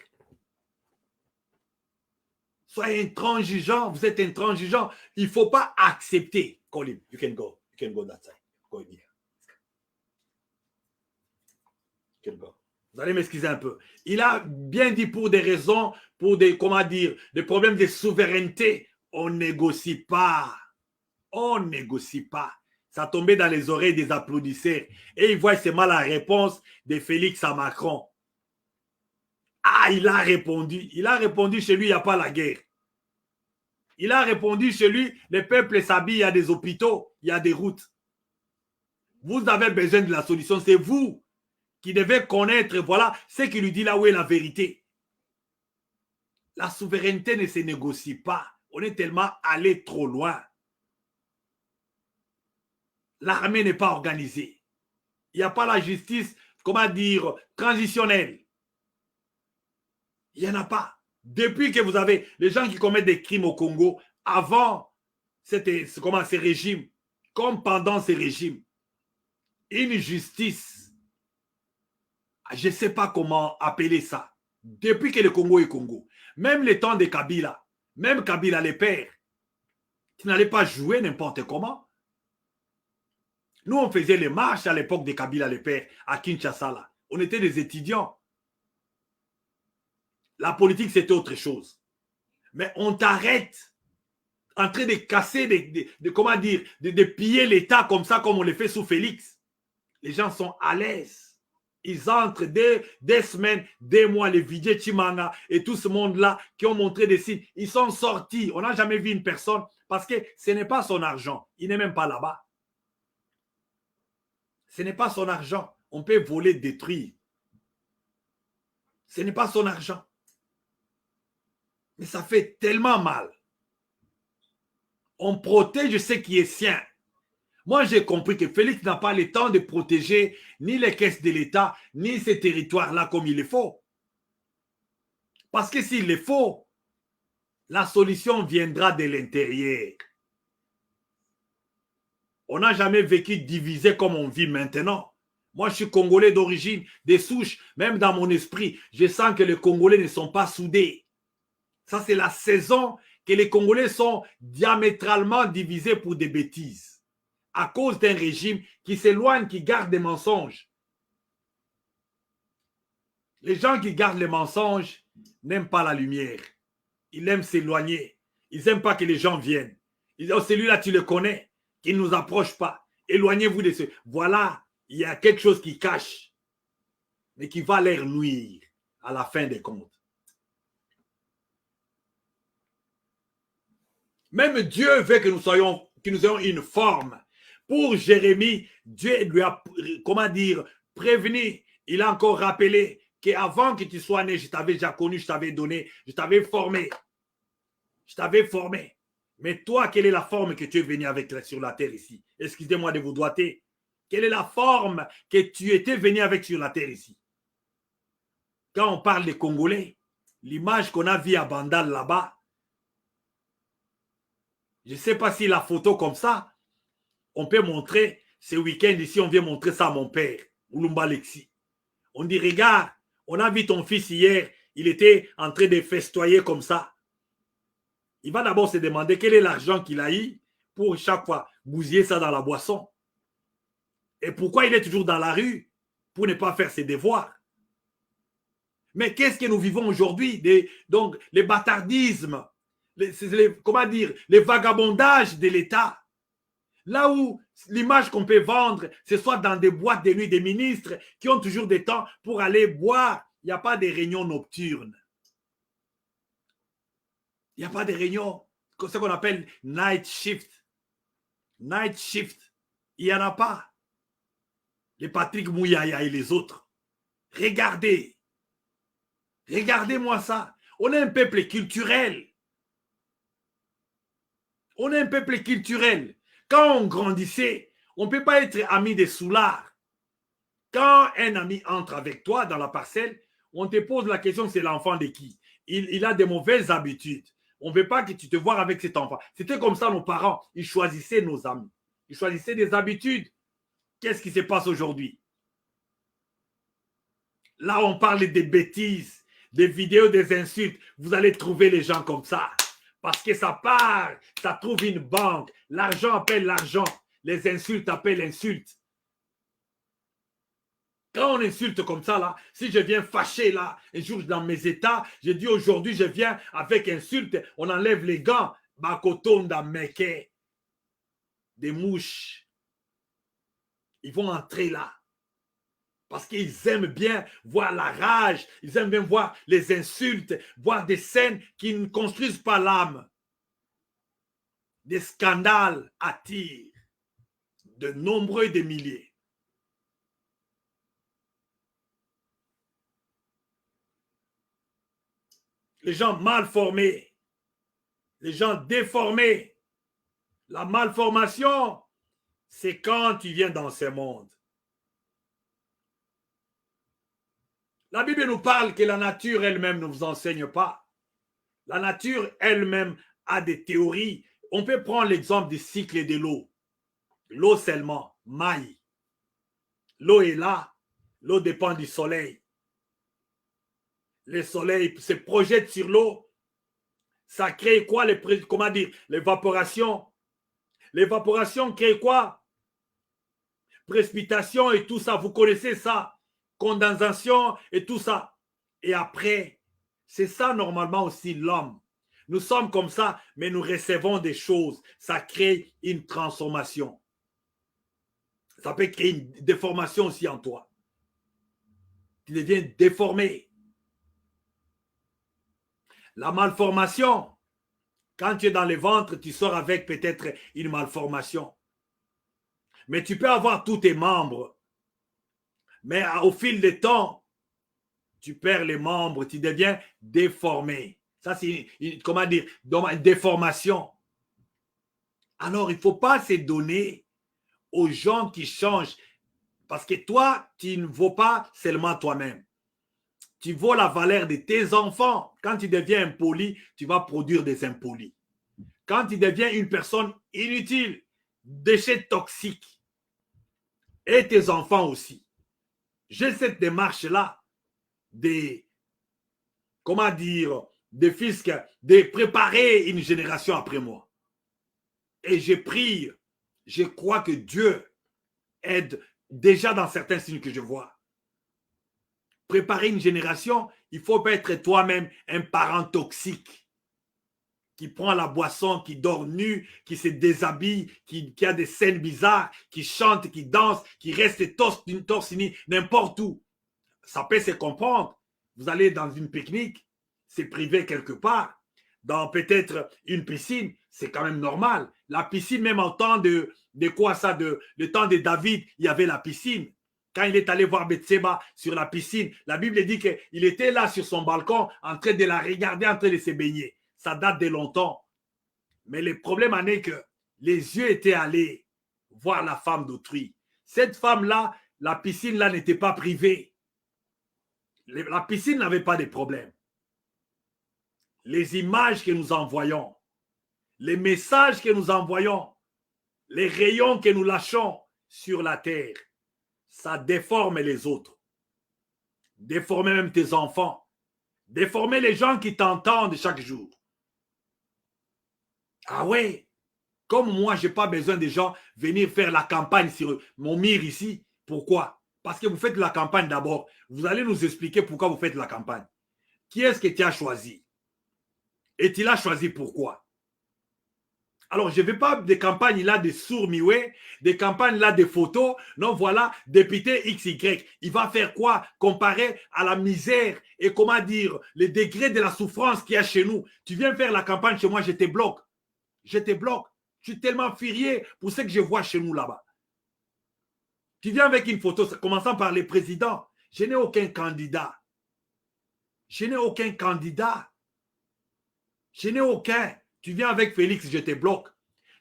Soyez intransigeant, vous êtes intransigeant. Il ne faut pas accepter. Call him, you can go that side. Go in here. You can go. Vous allez m'excuser un peu. Il a bien dit pour des raisons, pour des, comment dire, des problèmes de souveraineté. On ne négocie pas. On ne négocie pas. Ça tombait dans les oreilles des applaudisseurs. Et il voit seulement la réponse de Félix à Macron. Ah, il a répondu. Il a répondu chez lui, il n'y a pas la guerre. Il a répondu chez lui, le peuple s'habille, il y a des hôpitaux, il y a des routes. Vous avez besoin de la solution. C'est vous qui devez connaître, voilà, ce qu'il lui dit là où est la vérité. La souveraineté ne se négocie pas. On est tellement allé trop loin. L'armée n'est pas organisée. Il n'y a pas la justice, comment dire, transitionnelle. Il n'y en a pas. Depuis que vous avez les gens qui commettent des crimes au Congo, avant ces régimes, comme pendant ces régimes, une justice, je ne sais pas comment appeler ça, depuis que le Congo est Congo, même les temps de Kabila, même Kabila les pères, qui n'allaient pas jouer n'importe comment. Nous, on faisait les marches à l'époque de Kabila les pères, à Kinshasa, là. On était des étudiants. La politique, c'était autre chose. Mais on t'arrête en train de casser, comment dire, de piller l'État comme ça, comme on le fait sous Félix. Les gens sont à l'aise. Ils entrent des semaines, des mois, les Vijay Chimanga et tout ce monde-là qui ont montré des signes. Ils sont sortis. On n'a jamais vu une personne parce que ce n'est pas son argent. Il n'est même pas là-bas. Ce n'est pas son argent. On peut voler, détruire. Ce n'est pas son argent. Mais ça fait tellement mal. On protège ce qui est sien. Moi, j'ai compris que Félix n'a pas le temps de protéger ni les caisses de l'État, ni ces territoires-là comme il le faut. Parce que s'il le faut, la solution viendra de l'intérieur. On n'a jamais vécu divisé comme on vit maintenant. Moi, je suis Congolais d'origine, des souches. Même dans mon esprit, je sens que les Congolais ne sont pas soudés. Ça, c'est la saison que les Congolais sont diamétralement divisés pour des bêtises. À cause d'un régime qui s'éloigne, qui garde des mensonges. Les gens qui gardent les mensonges n'aiment pas la lumière. Ils aiment s'éloigner. Ils n'aiment pas que les gens viennent. Ils disent, oh, celui-là, tu le connais, qui ne nous approche pas. Éloignez-vous de ce. Voilà, il y a quelque chose qui cache, mais qui va leur nuire à la fin des comptes. Même Dieu veut que nous ayons une forme. Pour Jérémie, Dieu lui a, comment dire, prévenu. Il a encore rappelé qu'avant que tu sois né, je t'avais déjà connu, je t'avais donné, je t'avais formé. Je t'avais formé. Mais toi, quelle est la forme que tu es venu avec sur la terre ici? Excusez-moi de vous doiter. Quelle est la forme que tu étais venu avec sur la terre ici? Quand on parle des Congolais, l'image qu'on a vue à Bandal là-bas, je ne sais pas si la photo comme ça, on peut montrer, ce week-end ici, on vient montrer ça à mon père, Oulumba Lexi. On dit, regarde, on a vu ton fils hier, il était en train de festoyer comme ça. Il va d'abord se demander quel est l'argent qu'il a eu pour chaque fois bousiller ça dans la boisson. Et pourquoi il est toujours dans la rue pour ne pas faire ses devoirs. Mais qu'est-ce que nous vivons aujourd'hui? Donc, les bâtardismes, comment dire, les vagabondages de l'État. Là où l'image qu'on peut vendre, ce soit dans des boîtes de nuit des ministres qui ont toujours des temps pour aller boire. Il n'y a pas de réunions nocturnes. Il n'y a pas de réunions, ce qu'on appelle night shift. Night shift, il n'y en a pas. Les Patrick Mouyaya et les autres. Regardez. Regardez-moi ça. On est un peuple culturel. On est un peuple culturel. Quand on grandissait, on ne peut pas être ami des soulards. Quand un ami entre avec toi dans la parcelle, on te pose la question, c'est l'enfant de qui? Il a de mauvaises habitudes. On ne veut pas que tu te vois avec cet enfant. C'était comme ça nos parents. Ils choisissaient nos amis. Ils choisissaient des habitudes. Qu'est-ce qui se passe aujourd'hui? Là, on parle des bêtises, des vidéos, des insultes. Vous allez trouver les gens comme ça. Parce que ça part, ça trouve une banque. L'argent appelle l'argent. Les insultes appellent insultes. Quand on insulte comme ça, là, si je viens fâché, là, un jour dans mes états, je dis aujourd'hui, je viens avec insulte, on enlève les gants, Bakotonda Meke, des mouches. Ils vont entrer là. Parce qu'ils aiment bien voir la rage, ils aiment bien voir les insultes, voir des scènes qui ne construisent pas l'âme. Des scandales attirent de nombreux des milliers. Les gens mal formés, les gens déformés. La malformation, c'est quand tu viens dans ce monde. La Bible nous parle que la nature elle-même ne vous enseigne pas. La nature elle-même a des théories. On peut prendre l'exemple du cycle de l'eau. L'eau seulement, maille. L'eau est là. L'eau dépend du soleil. Le soleil se projette sur l'eau. Ça crée quoi? Comment dire? L'évaporation. L'évaporation crée quoi? Précipitation et tout ça. Vous connaissez ça? Condensation et tout ça. Et après, c'est ça normalement aussi l'homme. Nous sommes comme ça, mais nous recevons des choses. Ça crée une transformation. Ça peut créer une déformation aussi en toi. Tu deviens déformé. La malformation, quand tu es dans le ventre, tu sors avec peut-être une malformation. Mais tu peux avoir tous tes membres. Mais au fil du temps, tu perds les membres, tu deviens déformé. Ça, c'est comment dire, une déformation. Alors, il ne faut pas se donner aux gens qui changent. Parce que toi, tu ne vaux pas seulement toi-même. Tu vaux la valeur de tes enfants. Quand tu deviens impoli, tu vas produire des impolis. Quand tu deviens une personne inutile, déchet toxique, et tes enfants aussi. J'ai cette démarche-là comment dire, de fisc, de préparer une génération après moi. Et je prie, je crois que Dieu aide déjà dans certains signes que je vois. Préparer une génération, il ne faut pas être toi-même un parent toxique qui prend la boisson, qui dort nu, qui se déshabille, qui a des scènes bizarres, qui chante, qui danse, qui reste torse nu, n'importe où. Ça peut se comprendre. Vous allez dans une pique-nique, c'est privé quelque part, dans peut-être une piscine, c'est quand même normal. La piscine, même en temps de quoi ça, le temps de David, il y avait la piscine. Quand il est allé voir Bethséba sur la piscine, la Bible dit qu'il était là sur son balcon en train de la regarder, en train de se baigner. Ça date de longtemps. Mais le problème en est que les yeux étaient allés voir la femme d'autrui. Cette femme-là, la piscine-là n'était pas privée. La piscine n'avait pas de problème. Les images que nous envoyons, les messages que nous envoyons, les rayons que nous lâchons sur la terre, ça déforme les autres. Déformer même tes enfants. Déformer les gens qui t'entendent chaque jour. Ah ouais, comme moi, je n'ai pas besoin de gens venir faire la campagne sur mon mur ici. Pourquoi? Parce que vous faites la campagne d'abord. Vous allez nous expliquer pourquoi vous faites la campagne. Qui est-ce que tu as choisi? Et tu l'as choisi pourquoi? Alors, je ne veux pas des campagnes là de sourds-muets, des campagnes là de photos. Non, voilà, député XY. Il va faire quoi comparé à la misère et comment dire, les degrés de la souffrance qu'il y a chez nous. Tu viens faire la campagne chez moi, je te bloque. Je te bloque. Je suis tellement furieux pour ce que je vois chez nous là-bas. Tu viens avec une photo, commençant par les présidents. Je n'ai aucun candidat. Je n'ai aucun candidat. Je n'ai aucun. Tu viens avec Félix, je te bloque.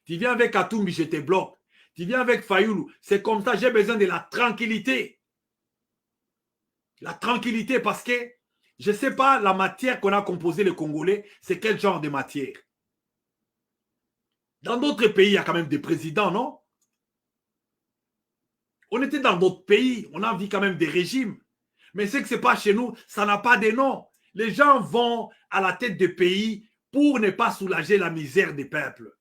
Tu viens avec Atoumbi, je te bloque. Tu viens avec Fayoulou. C'est comme ça, j'ai besoin de la tranquillité. La tranquillité parce que je ne sais pas la matière qu'on a composé les Congolais, c'est quel genre de matière. Dans d'autres pays, il y a quand même des présidents, non? On était dans d'autres pays, on a vu quand même des régimes. Mais ce que ce n'est pas chez nous, ça n'a pas de nom. Les gens vont à la tête de pays pour ne pas soulager la misère des peuples.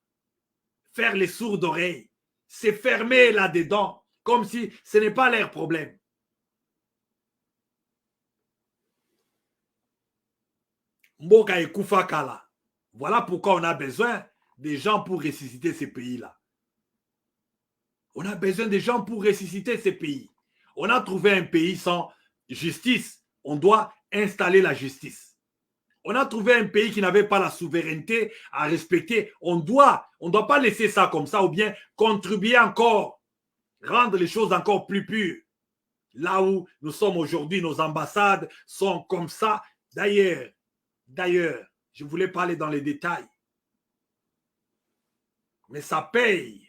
Faire les sourds d'oreilles. C'est fermer là-dedans, comme si ce n'est pas leur problème. Mboka et Koufa Kala. Voilà pourquoi on a besoin des gens pour ressusciter ces pays-là. On a besoin des gens pour ressusciter ces pays. On a trouvé un pays sans justice. On doit installer la justice. On a trouvé un pays qui n'avait pas la souveraineté à respecter. On ne doit pas laisser ça comme ça ou bien contribuer encore, rendre les choses encore plus pures. Là où nous sommes aujourd'hui, nos ambassades sont comme ça. D'ailleurs, je voulais parler dans les détails. Mais ça paye.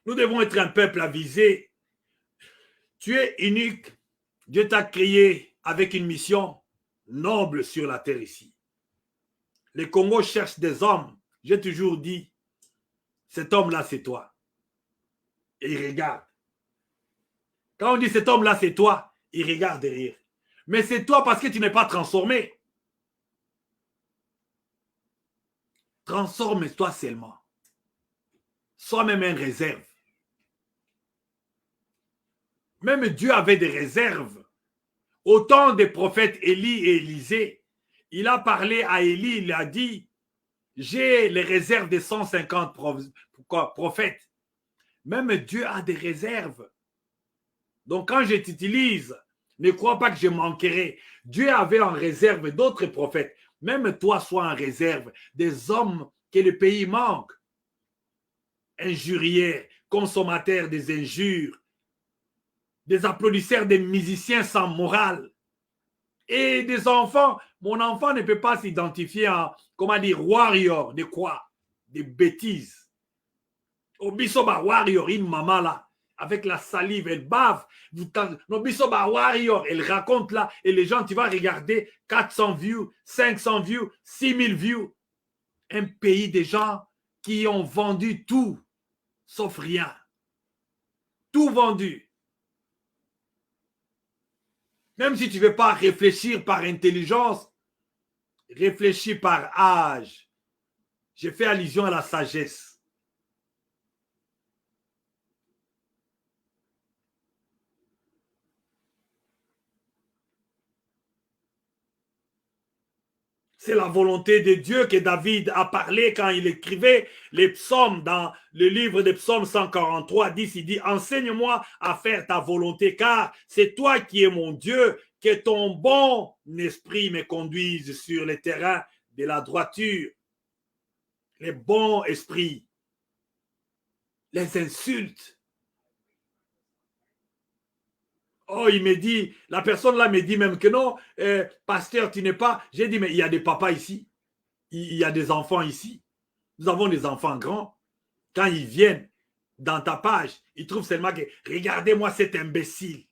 Nous devons être un peuple avisé. Tu es unique. Dieu t'a créé avec une mission noble sur la terre ici. Les Congos cherchent des hommes. J'ai toujours dit, cet homme-là, c'est toi. Et il regarde. Quand on dit cet homme-là, c'est toi, il regarde derrière. Mais c'est toi parce que tu n'es pas transformé. Transforme-toi seulement. Sois même une réserve. Même Dieu avait des réserves. Autant des prophètes Élie et Élisée, il a parlé à Élie, il a dit, j'ai les réserves de 150 prophètes. Même Dieu a des réserves. Donc quand je t'utilise, ne crois pas que je manquerai. Dieu avait en réserve d'autres prophètes. Même toi, sois en réserve des hommes que le pays manque. Injuriers, consommateurs des injures, des applaudisseurs, des musiciens sans morale. Et des enfants, mon enfant ne peut pas s'identifier en, comment dire, warrior, de quoi? Des bêtises. Au bisoba warrior, une maman là, avec la salive, elle bave. No bisoba warrior, elle raconte là, et les gens, tu vas regarder 400 views, 500 views, 6000 views. Un pays de gens qui ont vendu tout, sauf rien. Tout vendu. Même si tu ne veux pas réfléchir par intelligence, réfléchis par âge. J'ai fait allusion à la sagesse. C'est la volonté de Dieu que David a parlé quand il écrivait les psaumes dans le livre des psaumes 143, 10, il dit « Enseigne-moi à faire ta volonté, car c'est toi qui es mon Dieu, que ton bon esprit me conduise sur les terrains de la droiture. » Les bons esprits, les insultes. Oh, il me dit, la personne là me dit même que non, pasteur, tu n'es pas. J'ai dit, mais il y a des papas ici, il y a des enfants ici. Nous avons des enfants grands. Quand ils viennent dans ta page, ils trouvent seulement que, regardez-moi cet imbécile.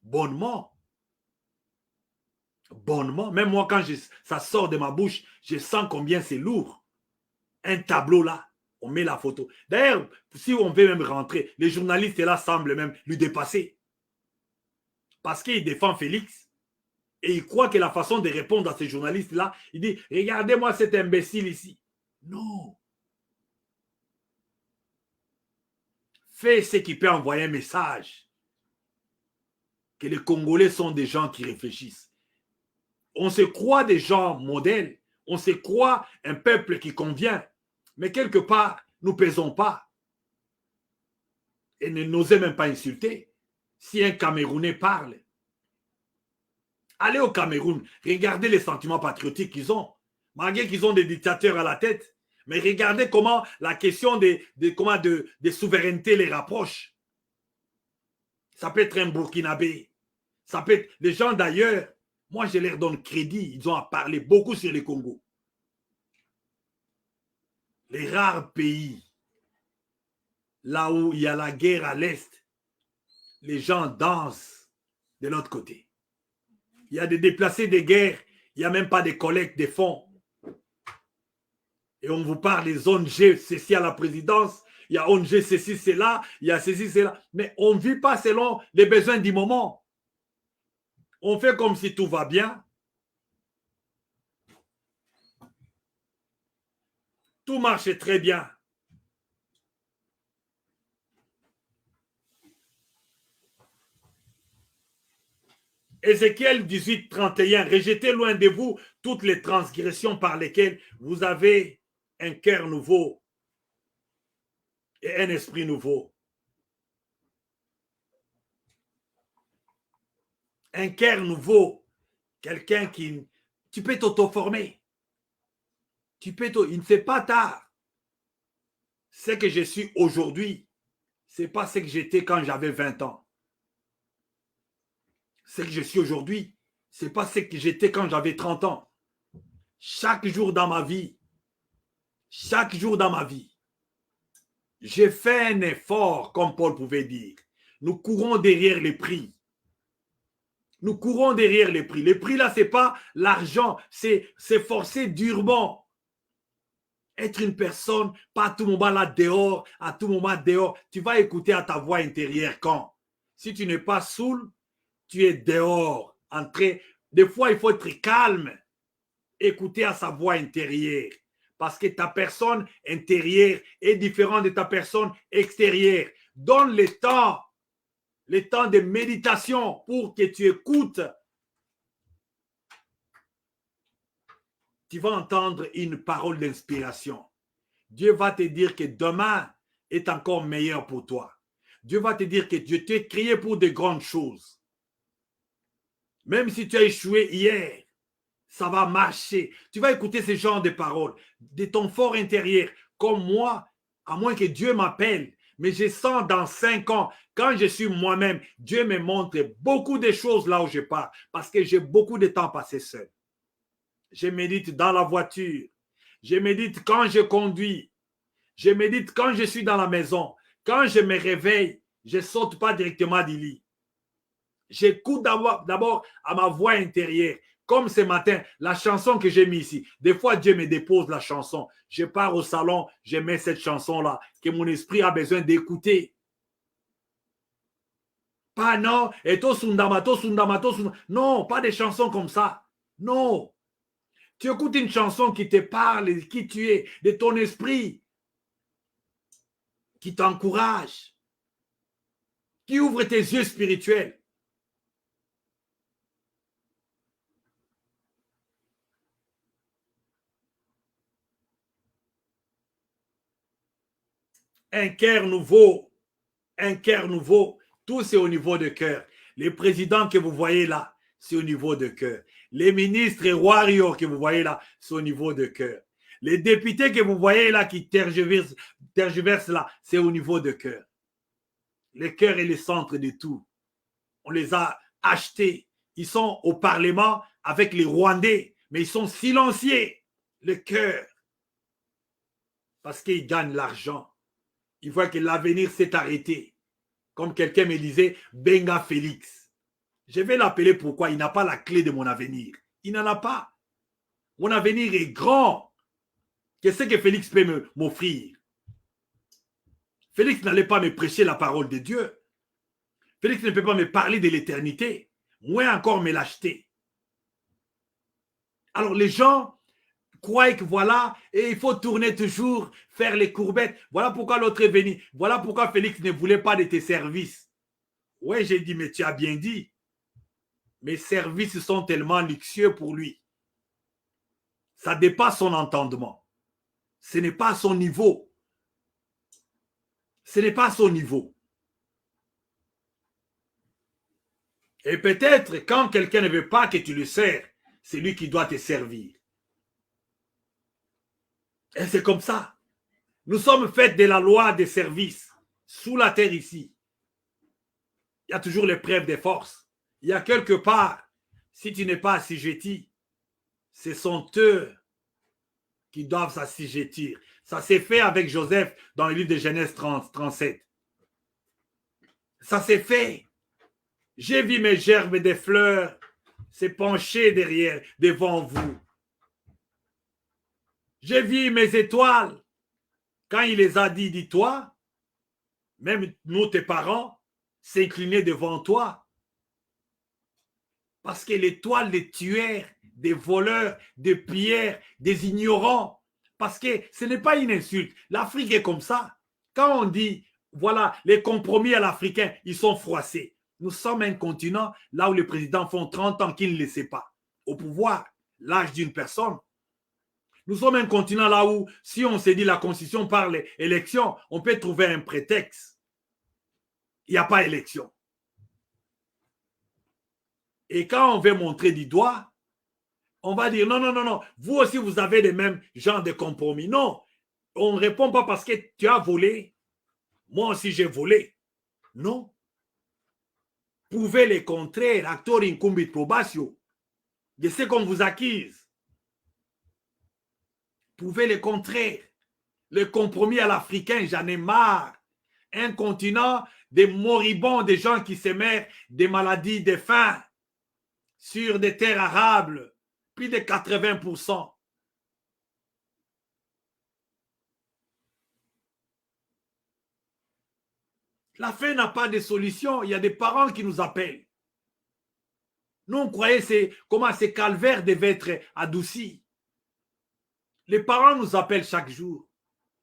Bonnement. Bonnement. Même moi, quand ça sort de ma bouche, je sens combien c'est lourd. Un tableau là, on met la photo. D'ailleurs, si on veut même rentrer, les journalistes là semblent même lui dépasser. Parce qu'il défend Félix. Et il croit que la façon de répondre à ces journalistes-là, il dit, regardez-moi cet imbécile ici. Non. fait ce qui peut envoyer un message. Que les Congolais sont des gens qui réfléchissent. On se croit des gens modèles. On se croit un peuple qui convient. Mais quelque part, nous ne pesons pas. Et ne n'osez même pas insulter. Si un Camerounais parle, allez au Cameroun, regardez les sentiments patriotiques qu'ils ont. Malgré qu'ils ont des dictateurs à la tête. Mais regardez comment la question des souverainetés les rapproche. Ça peut être un Burkinabé. Ça peut être les gens d'ailleurs. Moi, je leur donne crédit. Ils ont à parler beaucoup sur le Congo. Les rares pays, là où il y a la guerre à l'Est, les gens dansent de l'autre côté. Il y a des déplacés de guerre. Il n'y a même pas de collecte de fonds. Et on vous parle des ONG, ceci à la présidence. Il y a ONG, ceci, c'est là. Il y a ceci, c'est là. Mais on ne vit pas selon les besoins du moment. On fait comme si tout va bien. Tout marche très bien. Ézéchiel 18, 31. Rejetez loin de vous toutes les transgressions par lesquelles vous avez un cœur nouveau et un esprit nouveau. Un cœur nouveau. Quelqu'un qui... Tu peux t'auto-former. Il ne fait pas tard. Ce que je suis aujourd'hui, ce n'est pas ce que j'étais quand j'avais 20 ans. Ce que je suis aujourd'hui, ce n'est pas ce que j'étais quand j'avais 30 ans. Chaque jour dans ma vie, j'ai fait un effort, comme Paul pouvait dire. Nous courons derrière les prix. Nous courons derrière les prix. Les prix là, ce n'est pas l'argent, c'est forcer durement. Être une personne, pas à tout moment là dehors, à tout moment dehors. Tu vas écouter à ta voix intérieure quand? Si tu n'es pas saoul, tu es dehors, en train. Des fois, il faut être calme. Écouter à sa voix intérieure. Parce que ta personne intérieure est différente de ta personne extérieure. Donne le temps de méditation pour que tu écoutes. Tu vas entendre une parole d'inspiration. Dieu va te dire que demain est encore meilleur pour toi. Dieu va te dire que Dieu t'a créé pour de grandes choses. Même si tu as échoué hier, ça va marcher. Tu vas écouter ce genre de paroles de ton fort intérieur. Comme moi, à moins que Dieu m'appelle, mais je sens dans 5 ans, quand je suis moi-même, Dieu me montre beaucoup de choses là où je pars, parce que j'ai beaucoup de temps passé seul. Je médite dans la voiture. Je médite quand je conduis. Je médite quand je suis dans la maison. Quand je me réveille, je ne saute pas directement du lit. J'écoute d'abord à ma voix intérieure. Comme ce matin, la chanson que j'ai mise ici. Des fois, Dieu me dépose la chanson. Je pars au salon, je mets cette chanson-là que mon esprit a besoin d'écouter. Pas non, et to sundama. Non, pas des chansons comme ça. Non. Tu écoutes une chanson qui te parle de qui tu es, de ton esprit, qui t'encourage, qui ouvre tes yeux spirituels. Un cœur nouveau, tout c'est au niveau de cœur. Les présidents que vous voyez là, c'est au niveau de cœur. Les ministres et warriors que vous voyez là, c'est au niveau de cœur. Les députés que vous voyez là qui tergiversent là, c'est au niveau de cœur. Le cœur est le centre de tout. On les a achetés. Ils sont au Parlement avec les Rwandais, mais ils sont silencieux. Le cœur. Parce qu'ils gagnent l'argent. Ils voient que l'avenir s'est arrêté. Comme quelqu'un me disait, Benga Félix. Je vais l'appeler pourquoi il n'a pas la clé de mon avenir. Il n'en a pas. Mon avenir est grand. Qu'est-ce que Félix peut m'offrir? Félix n'allait pas me prêcher la parole de Dieu. Félix ne peut pas me parler de l'éternité. Moins encore me l'acheter. Alors les gens, croient que voilà, et il faut tourner toujours, faire les courbettes. Voilà pourquoi l'autre est venu. Voilà pourquoi Félix ne voulait pas de tes services. Ouais, j'ai dit, mais tu as bien dit. Mes services sont tellement luxueux pour lui. Ça dépasse son entendement. Ce n'est pas son niveau. Ce n'est pas son niveau. Et peut-être quand quelqu'un ne veut pas que tu le sers, c'est lui qui doit te servir. Et c'est comme ça. Nous sommes faits de la loi des services. Sous la terre ici, il y a toujours l'épreuve des forces. Il y a quelque part, si tu n'es pas assujetti, ce sont eux qui doivent s'assujettir. Ça s'est fait avec Joseph dans le livre de Genèse 37. Ça s'est fait. J'ai vu mes gerbes des fleurs se pencher derrière, devant vous. J'ai vu mes étoiles. Quand il les a dit, dis-toi, même nous, tes parents, s'incliner devant toi. Parce que l'étoile des tueurs, des voleurs, des pilleurs, des ignorants. Parce que ce n'est pas une insulte. L'Afrique est comme ça. Quand on dit, voilà, les compromis à l'Africain, ils sont froissés. Nous sommes un continent là où les présidents font 30 ans qu'ils ne le savent pas. Au pouvoir, l'âge d'une personne. Nous sommes un continent là où, si on se dit la constitution parle élection, on peut trouver un prétexte. Il n'y a pas élection. Et quand on veut montrer du doigt, on va dire non, non, non, non, vous aussi vous avez les mêmes genres de compromis. Non, on ne répond pas parce que tu as volé. Moi aussi j'ai volé. Non. Pouvez les contrer, l'acteur incumbit probation. De ce qu'on vous accuse. Pouvez les contrer. Le compromis à l'Africain, j'en ai marre. Un continent des moribonds, des gens qui se meurent des maladies, des faim, sur des terres arables, plus de 80%. La faim n'a pas de solution. Il y a des parents qui nous appellent. Nous, on croyait comment ces calvaires devaient être adoucis. Les parents nous appellent chaque jour.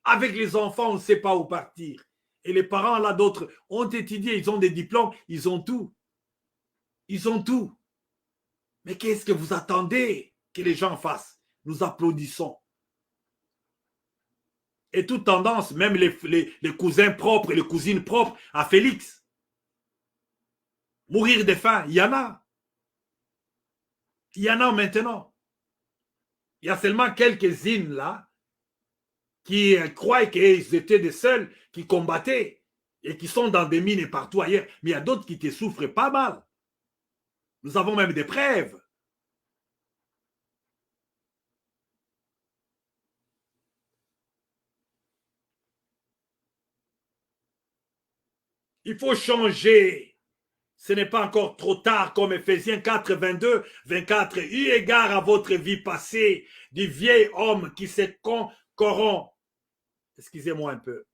Avec les enfants, on ne sait pas où partir. Et les parents, là, d'autres, ont étudié, ils ont des diplômes, ils ont tout. Ils ont tout. Mais qu'est-ce que vous attendez que les gens fassent? Nous applaudissons. Et toute tendance, même les cousins propres et les cousines propres à Félix. Mourir de faim, il y en a. Il y en a maintenant. Il y a seulement quelques-unes là qui croient qu'ils étaient les seuls qui combattaient et qui sont dans des mines et partout ailleurs. Mais il y a d'autres qui te souffrent pas mal. Nous avons même des preuves. Il faut changer. Ce n'est pas encore trop tard, comme Ephésiens 4, 22, 24. Eu égard à votre vie passée, du vieil homme qui se corrompt. Excusez-moi un peu.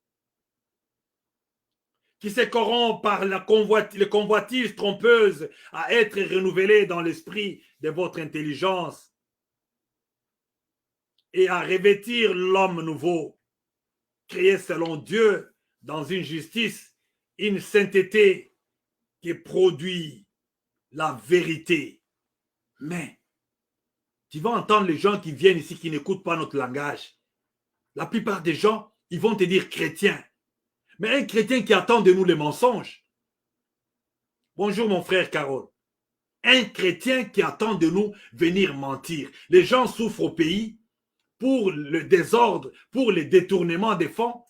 Qui se corrompt par les convoitises trompeuses à être renouvelé dans l'esprit de votre intelligence et à revêtir l'homme nouveau, créé selon Dieu dans une justice, une sainteté qui produit la vérité. Mais tu vas entendre les gens qui viennent ici qui n'écoutent pas notre langage. La plupart des gens, ils vont te dire chrétien. Mais un chrétien qui attend de nous les mensonges. Bonjour mon frère Carole. Un chrétien qui attend de nous venir mentir. Les gens souffrent au pays pour le désordre, pour le détournement des fonds,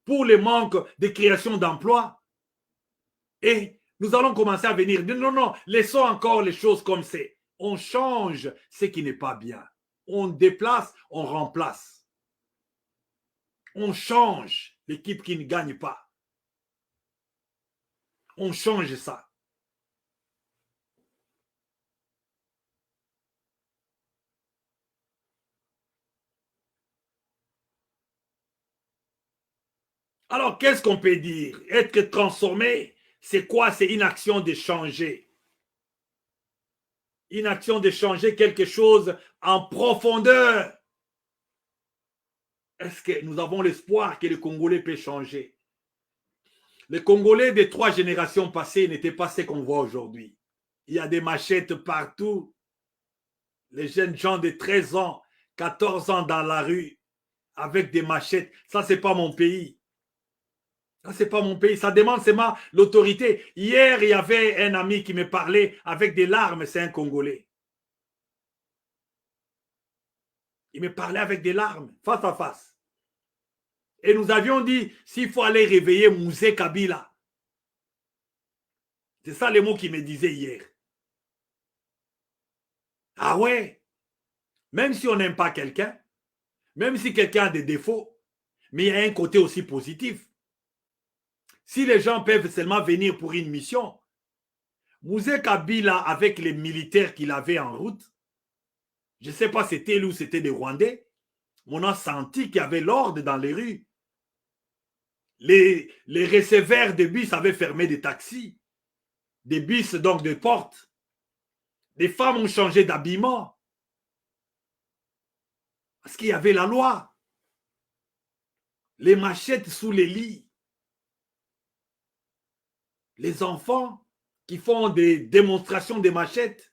pour le manque de création d'emplois. Et nous allons commencer à venir dire non, non, laissons encore les choses comme c'est. On change ce qui n'est pas bien. On déplace, on remplace. On change l'équipe qui ne gagne pas. On change ça. Alors, qu'est-ce qu'on peut dire? Être transformé, c'est quoi? C'est une action de changer. Une action de changer quelque chose en profondeur. Est-ce que nous avons l'espoir que le Congolais peut changer? Les Congolais des 3 générations passées n'étaient pas ce qu'on voit aujourd'hui. Il y a des machettes partout. Les jeunes gens de 13 ans, 14 ans dans la rue, avec des machettes. Ça, c'est pas mon pays. Ça, c'est pas mon pays. Ça demande seulement l'autorité. Hier, il y avait un ami qui me parlait avec des larmes. C'est un Congolais. Il me parlait avec des larmes, face à face. Et nous avions dit, s'il faut aller réveiller Mouzé Kabila. C'est ça les mots qu'il me disait hier. Ah ouais, même si on n'aime pas quelqu'un, même si quelqu'un a des défauts, mais il y a un côté aussi positif. Si les gens peuvent seulement venir pour une mission, Mouzé Kabila, avec les militaires qu'il avait en route, je ne sais pas si c'était lui ou c'était des Rwandais, on a senti qu'il y avait l'ordre dans les rues. Les receveurs de bus avaient fermé des taxis, des bus donc de portes. Des femmes ont changé d'habillement. Parce qu'il y avait la loi. Les machettes sous les lits. Les enfants qui font des démonstrations de machettes.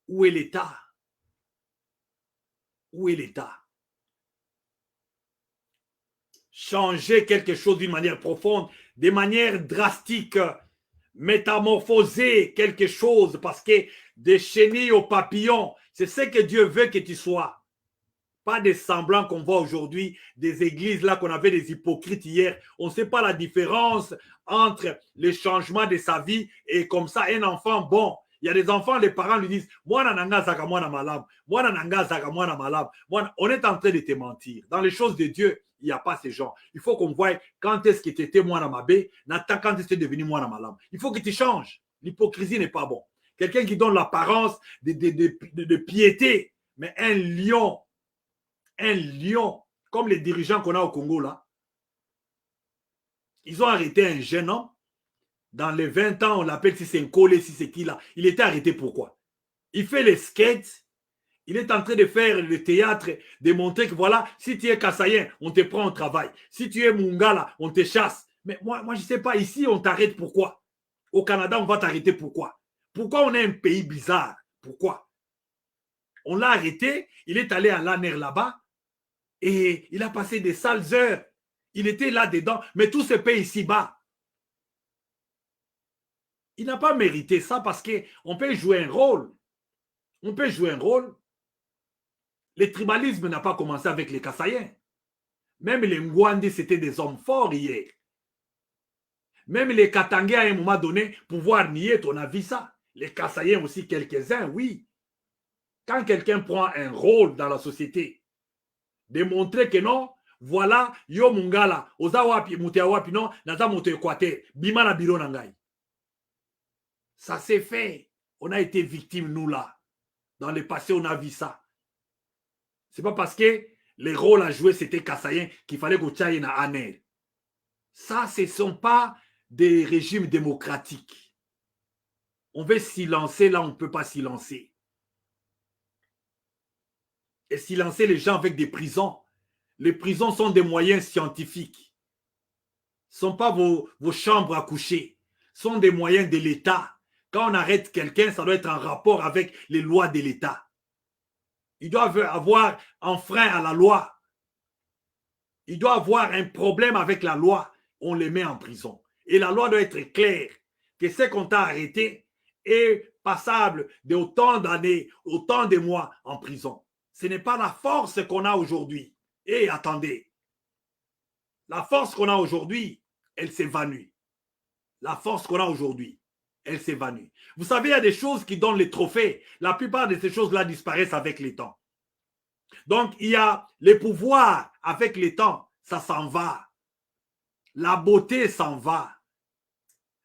Où est l'État? Où est l'État? Changer quelque chose d'une manière profonde, de manière drastique, métamorphoser quelque chose, parce que des chenilles aux papillons, c'est ce que Dieu veut que tu sois. Pas des semblants qu'on voit aujourd'hui, des églises là qu'on avait des hypocrites hier. On ne sait pas la différence entre le changement de sa vie et comme ça un enfant bon. Il y a des enfants, les parents lui disent « Moi, nananga moi malam, moi nananga moi malam. » On est en train de te mentir. Dans les choses de Dieu, il n'y a pas ces gens. Il faut qu'on voie quand est-ce que tu étais moi mabé, quand est-ce que tu es devenu moi malam. Il faut que tu changes. L'hypocrisie n'est pas bon. Quelqu'un qui donne l'apparence de piété, mais un lion, comme les dirigeants qu'on a au Congo là, ils ont arrêté un jeune homme. Dans les 20 ans, on l'appelle si c'est un collé, si c'est qui là. Il était arrêté pourquoi? Il fait les skates. Il est en train de faire le théâtre, de montrer que voilà, si tu es Kassayen, on te prend au travail. Si tu es Mungala, on te chasse. Mais moi je ne sais pas, ici, on t'arrête pourquoi? Au Canada, on va t'arrêter pourquoi? Pourquoi on est un pays bizarre? Pourquoi? On l'a arrêté, il est allé à l'ANER là-bas et il a passé des sales heures. Il était là-dedans, mais tout se paye ici-bas. Il n'a pas mérité ça parce qu'on peut jouer un rôle. On peut jouer un rôle. Le tribalisme n'a pas commencé avec les Kassayens. Même les Ngwandi, c'était des hommes forts hier. Même les Katangais, à un moment donné, pouvoir nier, on a vu ça. Les Kassayens aussi, quelques-uns, oui. Quand quelqu'un prend un rôle dans la société, démontrer que non, voilà, yo mungala, ozawapi, muteawapi, non, naza moto Équateur, bima na biro nangai. Ça s'est fait. On a été victimes, nous, là. Dans le passé, on a vu ça. Ce n'est pas parce que les rôles à jouer, c'était Kassayen, qu'il fallait qu'on tchaye na ANER. Ça, ce ne sont pas des régimes démocratiques. On veut silencer, là, on ne peut pas silencer. Et silencer les gens avec des prisons. Les prisons sont des moyens scientifiques. Ce ne sont pas vos chambres à coucher. Ce sont des moyens de l'État. Quand on arrête quelqu'un, ça doit être en rapport avec les lois de l'État. Il doit avoir un frein à la loi. Il doit avoir un problème avec la loi. On les met en prison. Et la loi doit être claire. Que ce qu'on t'a arrêté est passable d'autant d'années, autant de mois en prison. Ce n'est pas la force qu'on a aujourd'hui. Et attendez. La force qu'on a aujourd'hui, elle s'évanouit. La force qu'on a aujourd'hui, elle s'évanouit. Vous savez, il y a des choses qui donnent les trophées. La plupart de ces choses-là disparaissent avec le temps. Donc, il y a les pouvoirs avec le temps, ça s'en va. La beauté s'en va.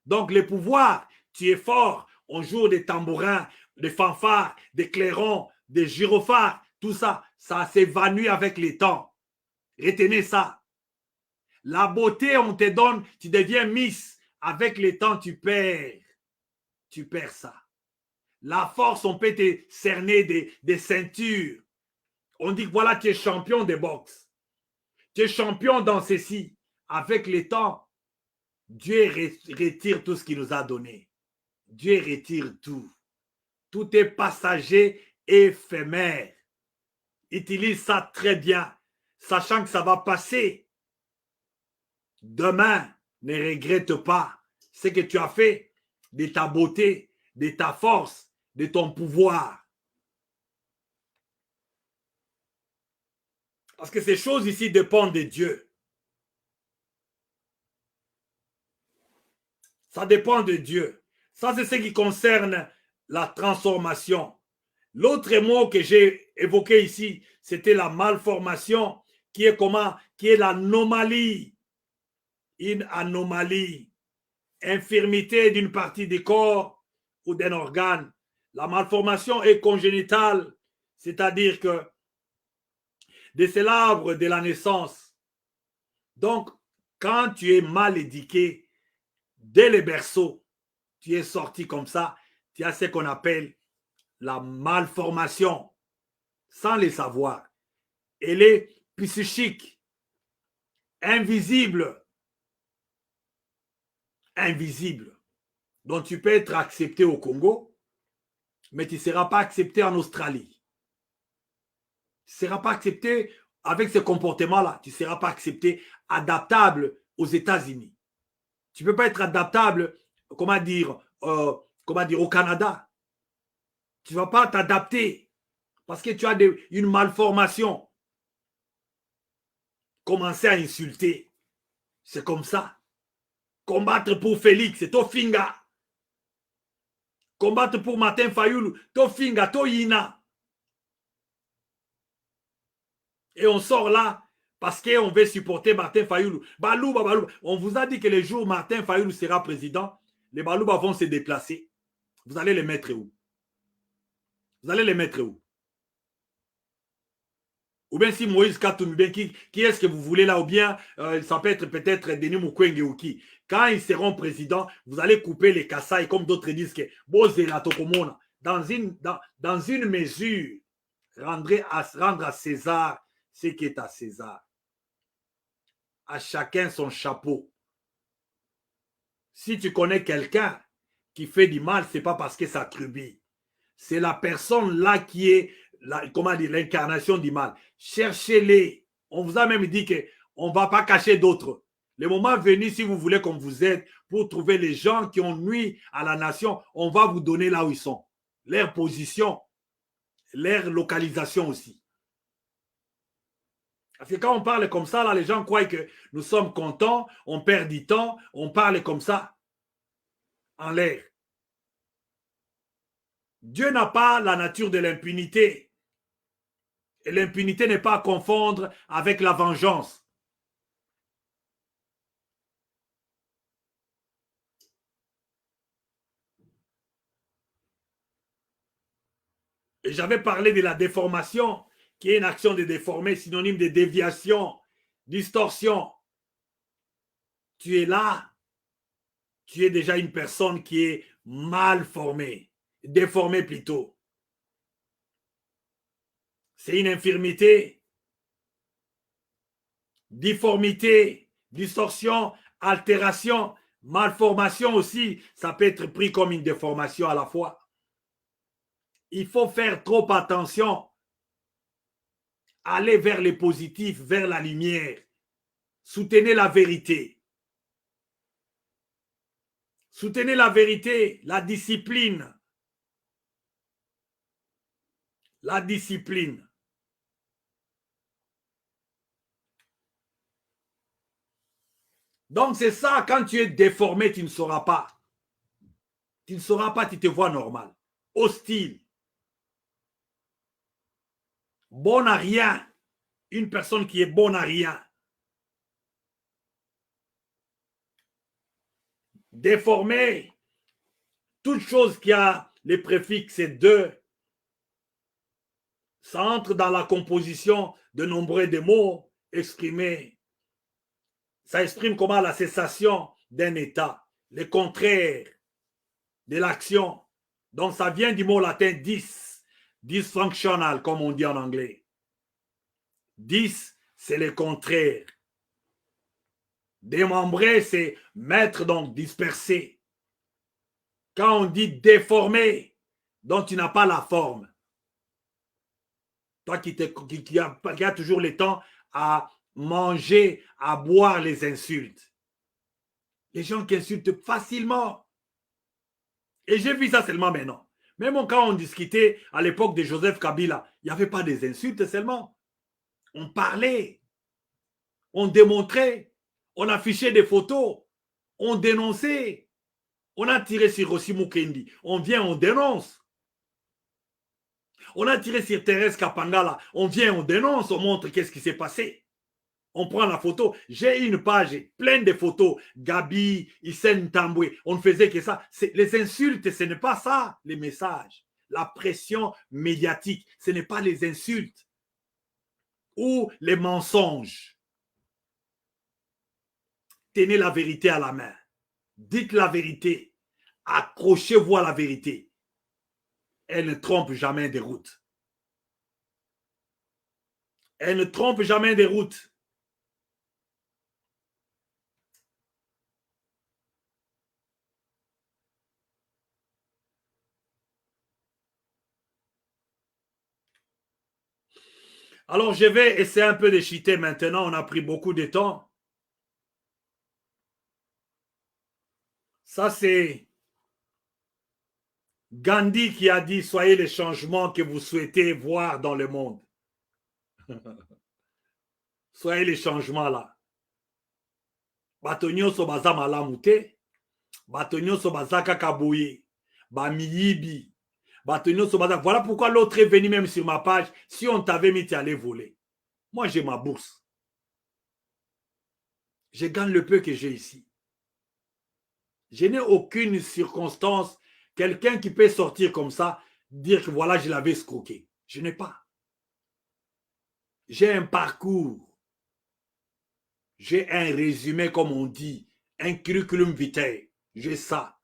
Donc, les pouvoirs, tu es fort, on joue des tambourins, des fanfares, des clairons, des gyrophares, tout ça, ça s'évanouit avec le temps. Retenez ça. La beauté, on te donne, tu deviens Miss. Avec le temps, tu perds. Tu perds ça. La force, on peut te cerner des ceintures. On dit que voilà, tu es champion de boxe. Tu es champion dans ceci. Avec le temps, Dieu retire tout ce qu'il nous a donné. Dieu retire tout. Tout est passager, éphémère. Utilise ça très bien, sachant que ça va passer. Demain, ne regrette pas ce que tu as fait de ta beauté, de ta force, de ton pouvoir. Parce que ces choses ici dépendent de Dieu. Ça dépend de Dieu. Ça, c'est ce qui concerne la transformation. L'autre mot que j'ai évoqué ici, c'était la malformation, qui est comment? Qui est l'anomalie. Une anomalie. Infirmité d'une partie du corps ou d'un organe. La malformation est congénitale, c'est-à-dire que c'est l'arbre de la naissance. Donc, quand tu es mal éduqué, dès le berceau, tu es sorti comme ça, tu as ce qu'on appelle la malformation, sans le savoir. Elle est psychique, invisible. Invisible. Donc, tu peux être accepté au Congo, mais tu ne seras pas accepté en Australie. Tu ne seras pas accepté avec ce comportement-là. Tu ne seras pas accepté, adaptable aux États-Unis. Tu ne peux pas être adaptable, comment dire, au Canada. Tu ne vas pas t'adapter parce que tu as une malformation. Commencer à insulter, c'est comme ça. Combattre pour Félix, c'est Tofinga. Combattre pour Martin Fayoulou, Tofinga, Toyina. Et on sort là parce qu'on veut supporter Martin Fayoulou. Balouba, Balouba. On vous a dit que le jour où Martin Fayoulou sera président, les Balouba vont se déplacer. Vous allez les mettre où? Vous allez les mettre où? Ou bien si Moïse Katumbi, qui est-ce que vous voulez là? Ou bien ça peut être peut-être Denis Mukwege ou qui. Quand ils seront présidents, vous allez couper les Kassai, comme d'autres disent que dans une mesure, rendre à César ce qui est à César. À chacun son chapeau. Si tu connais quelqu'un qui fait du mal, ce n'est pas parce que ça trubille. C'est la personne là qui est l'incarnation du mal. Cherchez-les. On vous a même dit qu'on ne va pas cacher d'autres. Le moment venu, si vous voulez qu'on vous aide pour trouver les gens qui ont nui à la nation, on va vous donner là où ils sont. Leur position, leur localisation aussi. Parce que quand on parle comme ça, là, les gens croient que nous sommes contents, on perd du temps, on parle comme ça, en l'air. Dieu n'a pas la nature de l'impunité. Et l'impunité n'est pas à confondre avec la vengeance. Et j'avais parlé de la déformation, qui est une action de déformer, synonyme de déviation, distorsion. Tu es là, tu es déjà une personne qui est mal formée, déformée plutôt. C'est une infirmité, difformité, distorsion, altération, malformation aussi. Ça peut être pris comme une déformation à la fois. Il faut faire trop attention. Aller vers les positifs, vers la lumière. Soutenez la vérité. Soutenez la vérité, la discipline. La discipline. Donc c'est ça, quand tu es déformé, tu ne sauras pas. Tu ne sauras pas, tu te vois normal. Hostile. Bon à rien. Une personne qui est bonne à rien. Déformé. Toute chose qui a les préfixes de, ça entre dans la composition de nombreux de mots exprimés. Ça exprime comment la cessation d'un état, le contraire de l'action. Donc ça vient du mot latin dysfunctional, comme on dit en anglais. Dys, c'est le contraire. Démembrer, c'est mettre, donc disperser. Quand on dit déformer, donc tu n'as pas la forme. Toi qui a toujours le temps à manger, à boire les insultes. Les gens qui insultent facilement. Et j'ai vu ça seulement maintenant. Même quand on discutait à l'époque de Joseph Kabila, il n'y avait pas des insultes seulement. On parlait, on démontrait, on affichait des photos, on dénonçait. On a tiré sur Rossi Mukendi. On vient, on dénonce. On a tiré sur Thérèse Kapangala. On vient, on dénonce, on montre qu'est-ce qui s'est passé. On prend la photo. J'ai une page pleine de photos. Gabi, Hissène Tamboué. On ne faisait que ça. Les insultes, ce n'est pas ça, les messages. La pression médiatique, ce n'est pas les insultes. Ou les mensonges. Tenez la vérité à la main. Dites la vérité. Accrochez-vous à la vérité. Elle ne trompe jamais des routes. Elle ne trompe jamais des routes. Alors, je vais essayer un peu de cheater maintenant. On a pris beaucoup de temps. Ça, c'est Gandhi qui a dit « Soyez les changements que vous souhaitez voir dans le monde. » Soyez les changements là. Batonyo so baza malamute, batonyo so baza kakaboye, bamiyibi, batonyo so baza. Voilà pourquoi l'autre est venu même sur ma page. Si on t'avait mis, tu allais voler. Moi, j'ai ma bourse. Je gagne le peu que j'ai ici. Je n'ai aucune circonstance, quelqu'un qui peut sortir comme ça, dire que voilà, je l'avais escroqué. Je n'ai pas. J'ai un parcours. J'ai un résumé, comme on dit, un curriculum vitae. J'ai ça.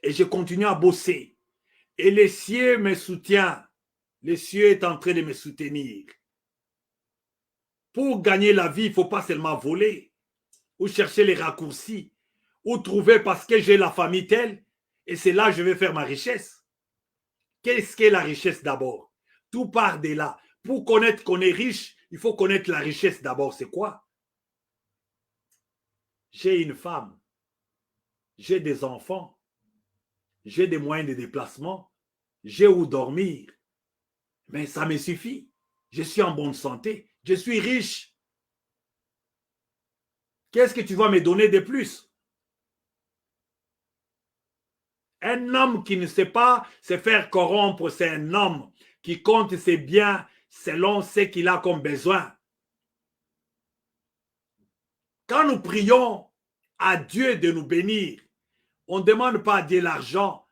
Et je continue à bosser. Et les cieux me soutient. Les cieux est en train de me soutenir. Pour gagner la vie, il ne faut pas seulement voler ou chercher les raccourcis ou trouver parce que j'ai la famille telle et c'est là que je vais faire ma richesse. Qu'est-ce qu'est la richesse d'abord? Tout part de là. Pour connaître qu'on est riche, il faut connaître la richesse d'abord. C'est quoi? J'ai une femme, j'ai des enfants, j'ai des moyens de déplacement, j'ai où dormir. Mais ça me suffit. Je suis en bonne santé, je suis riche. Qu'est-ce que tu vas me donner de plus? Un homme qui ne sait pas se faire corrompre, c'est un homme qui compte ses biens selon ce qu'il a comme besoin. Quand nous prions à Dieu de nous bénir, on ne demande pas à Dieu l'argent.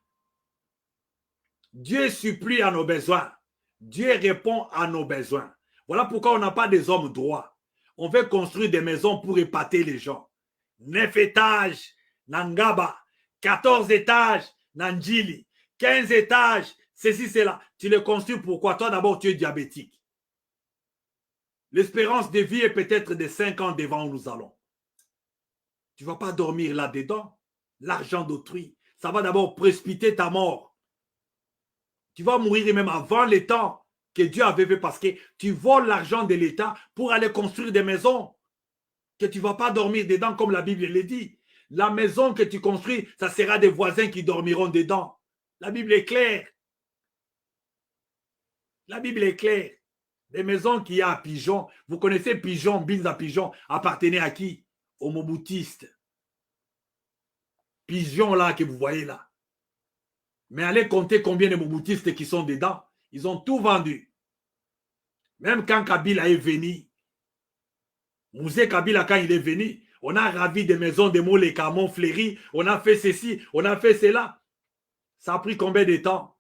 Dieu supplie à nos besoins. Dieu répond à nos besoins. Voilà pourquoi on n'a pas des hommes droits. On veut construire des maisons pour épater les gens. 9 étages, Nangaba. 14 étages, Nanjili. 15 étages, ceci, cela. Tu les construis pourquoi? Toi, d'abord, tu es diabétique. L'espérance de vie est peut-être de 5 ans devant où nous allons. Tu ne vas pas dormir là-dedans. L'argent d'autrui, ça va d'abord précipiter ta mort. Tu vas mourir même avant le temps que Dieu avait fait parce que tu voles l'argent de l'État pour aller construire des maisons que tu ne vas pas dormir dedans comme la Bible le dit. La maison que tu construis, ça sera des voisins qui dormiront dedans. La Bible est claire. La Bible est claire. Des maisons qu'il y a à Pigeon. Vous connaissez Pigeon, Bills à Pigeon, appartenait à qui? Aux Moboutistes. Pigeon là que vous voyez là. Mais allez compter combien de Moboutistes qui sont dedans. Ils ont tout vendu. Même quand Kabila est venu, Mouzé Kabila quand il est venu, on a ravi des maisons de Moleka, Montfléry, on a fait ceci, on a fait cela. Ça a pris combien de temps?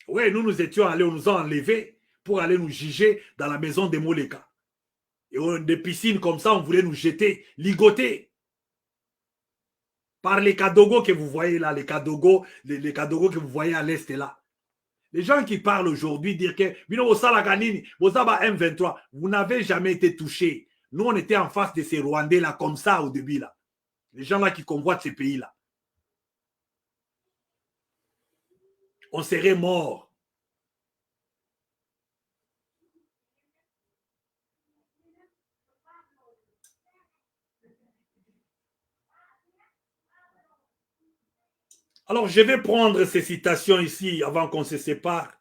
Oui, nous étions allés, on nous a enlevés pour aller nous juger dans la maison de Moleka. Et des piscines comme ça, on voulait nous jeter, ligoter. Par les Kadogo que vous voyez là, les Kadogo que vous voyez à l'est là. Les gens qui parlent aujourd'hui, dire que M23, vous n'avez jamais été touché. Nous, on était en face de ces Rwandais-là, comme ça, au début, là. Les gens-là qui convoitent ces pays-là. On serait morts. Alors, je vais prendre ces citations ici avant qu'on se sépare.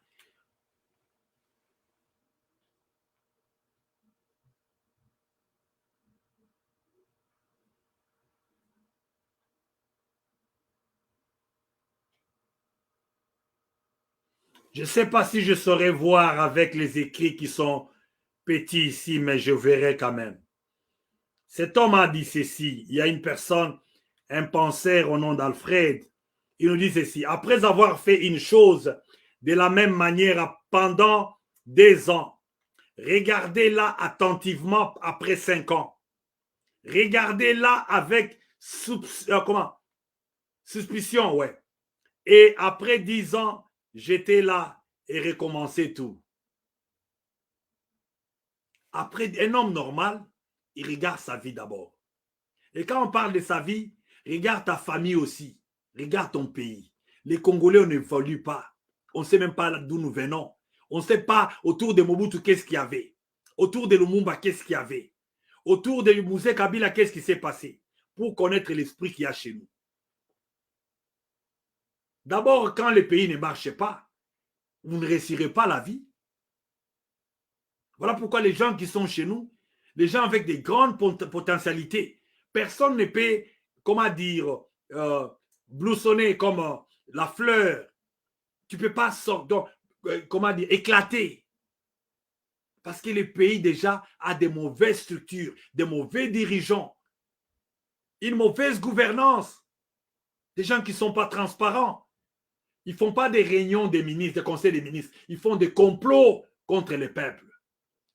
Je ne sais pas si je saurais voir avec les écrits qui sont petits ici, mais je verrai quand même. Cet homme a dit ceci. Il y a une personne, un penseur au nom d'Alfred. Il nous dit ceci. Après avoir fait une chose de la même manière pendant des ans, regardez-la attentivement après 5 ans. Regardez-la avec suspicion, ouais. Et après 10 ans, j'étais là et recommençais tout. Après, un homme normal, il regarde sa vie d'abord. Et quand on parle de sa vie, regarde ta famille aussi. Regarde ton pays. Les Congolais, on n'évolue pas. On ne sait même pas d'où nous venons. On ne sait pas autour de Mobutu qu'est-ce qu'il y avait. Autour de Lumumba, qu'est-ce qu'il y avait. Autour de Mouzé Kabila, qu'est-ce qui s'est passé. Pour connaître l'esprit qu'il y a chez nous. D'abord, quand le pays ne marche pas, vous ne réussirez pas la vie. Voilà pourquoi les gens qui sont chez nous, les gens avec des grandes potentialités, personne ne peut, comment dire, blousonner comme la fleur. Tu ne peux pas sortir, comment dire, éclater. Parce que le pays déjà a des mauvaises structures, des mauvais dirigeants, une mauvaise gouvernance, des gens qui ne sont pas transparents. Ils ne font pas des réunions des ministres, des conseils des ministres. Ils font des complots contre le peuple.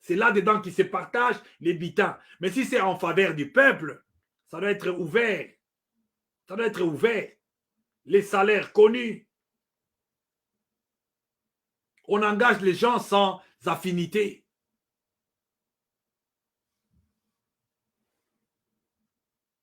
C'est là-dedans qu'ils se partagent les bitins. Mais si c'est en faveur du peuple, ça doit être ouvert. Ça doit être ouvert. Les salaires connus. On engage les gens sans affinité.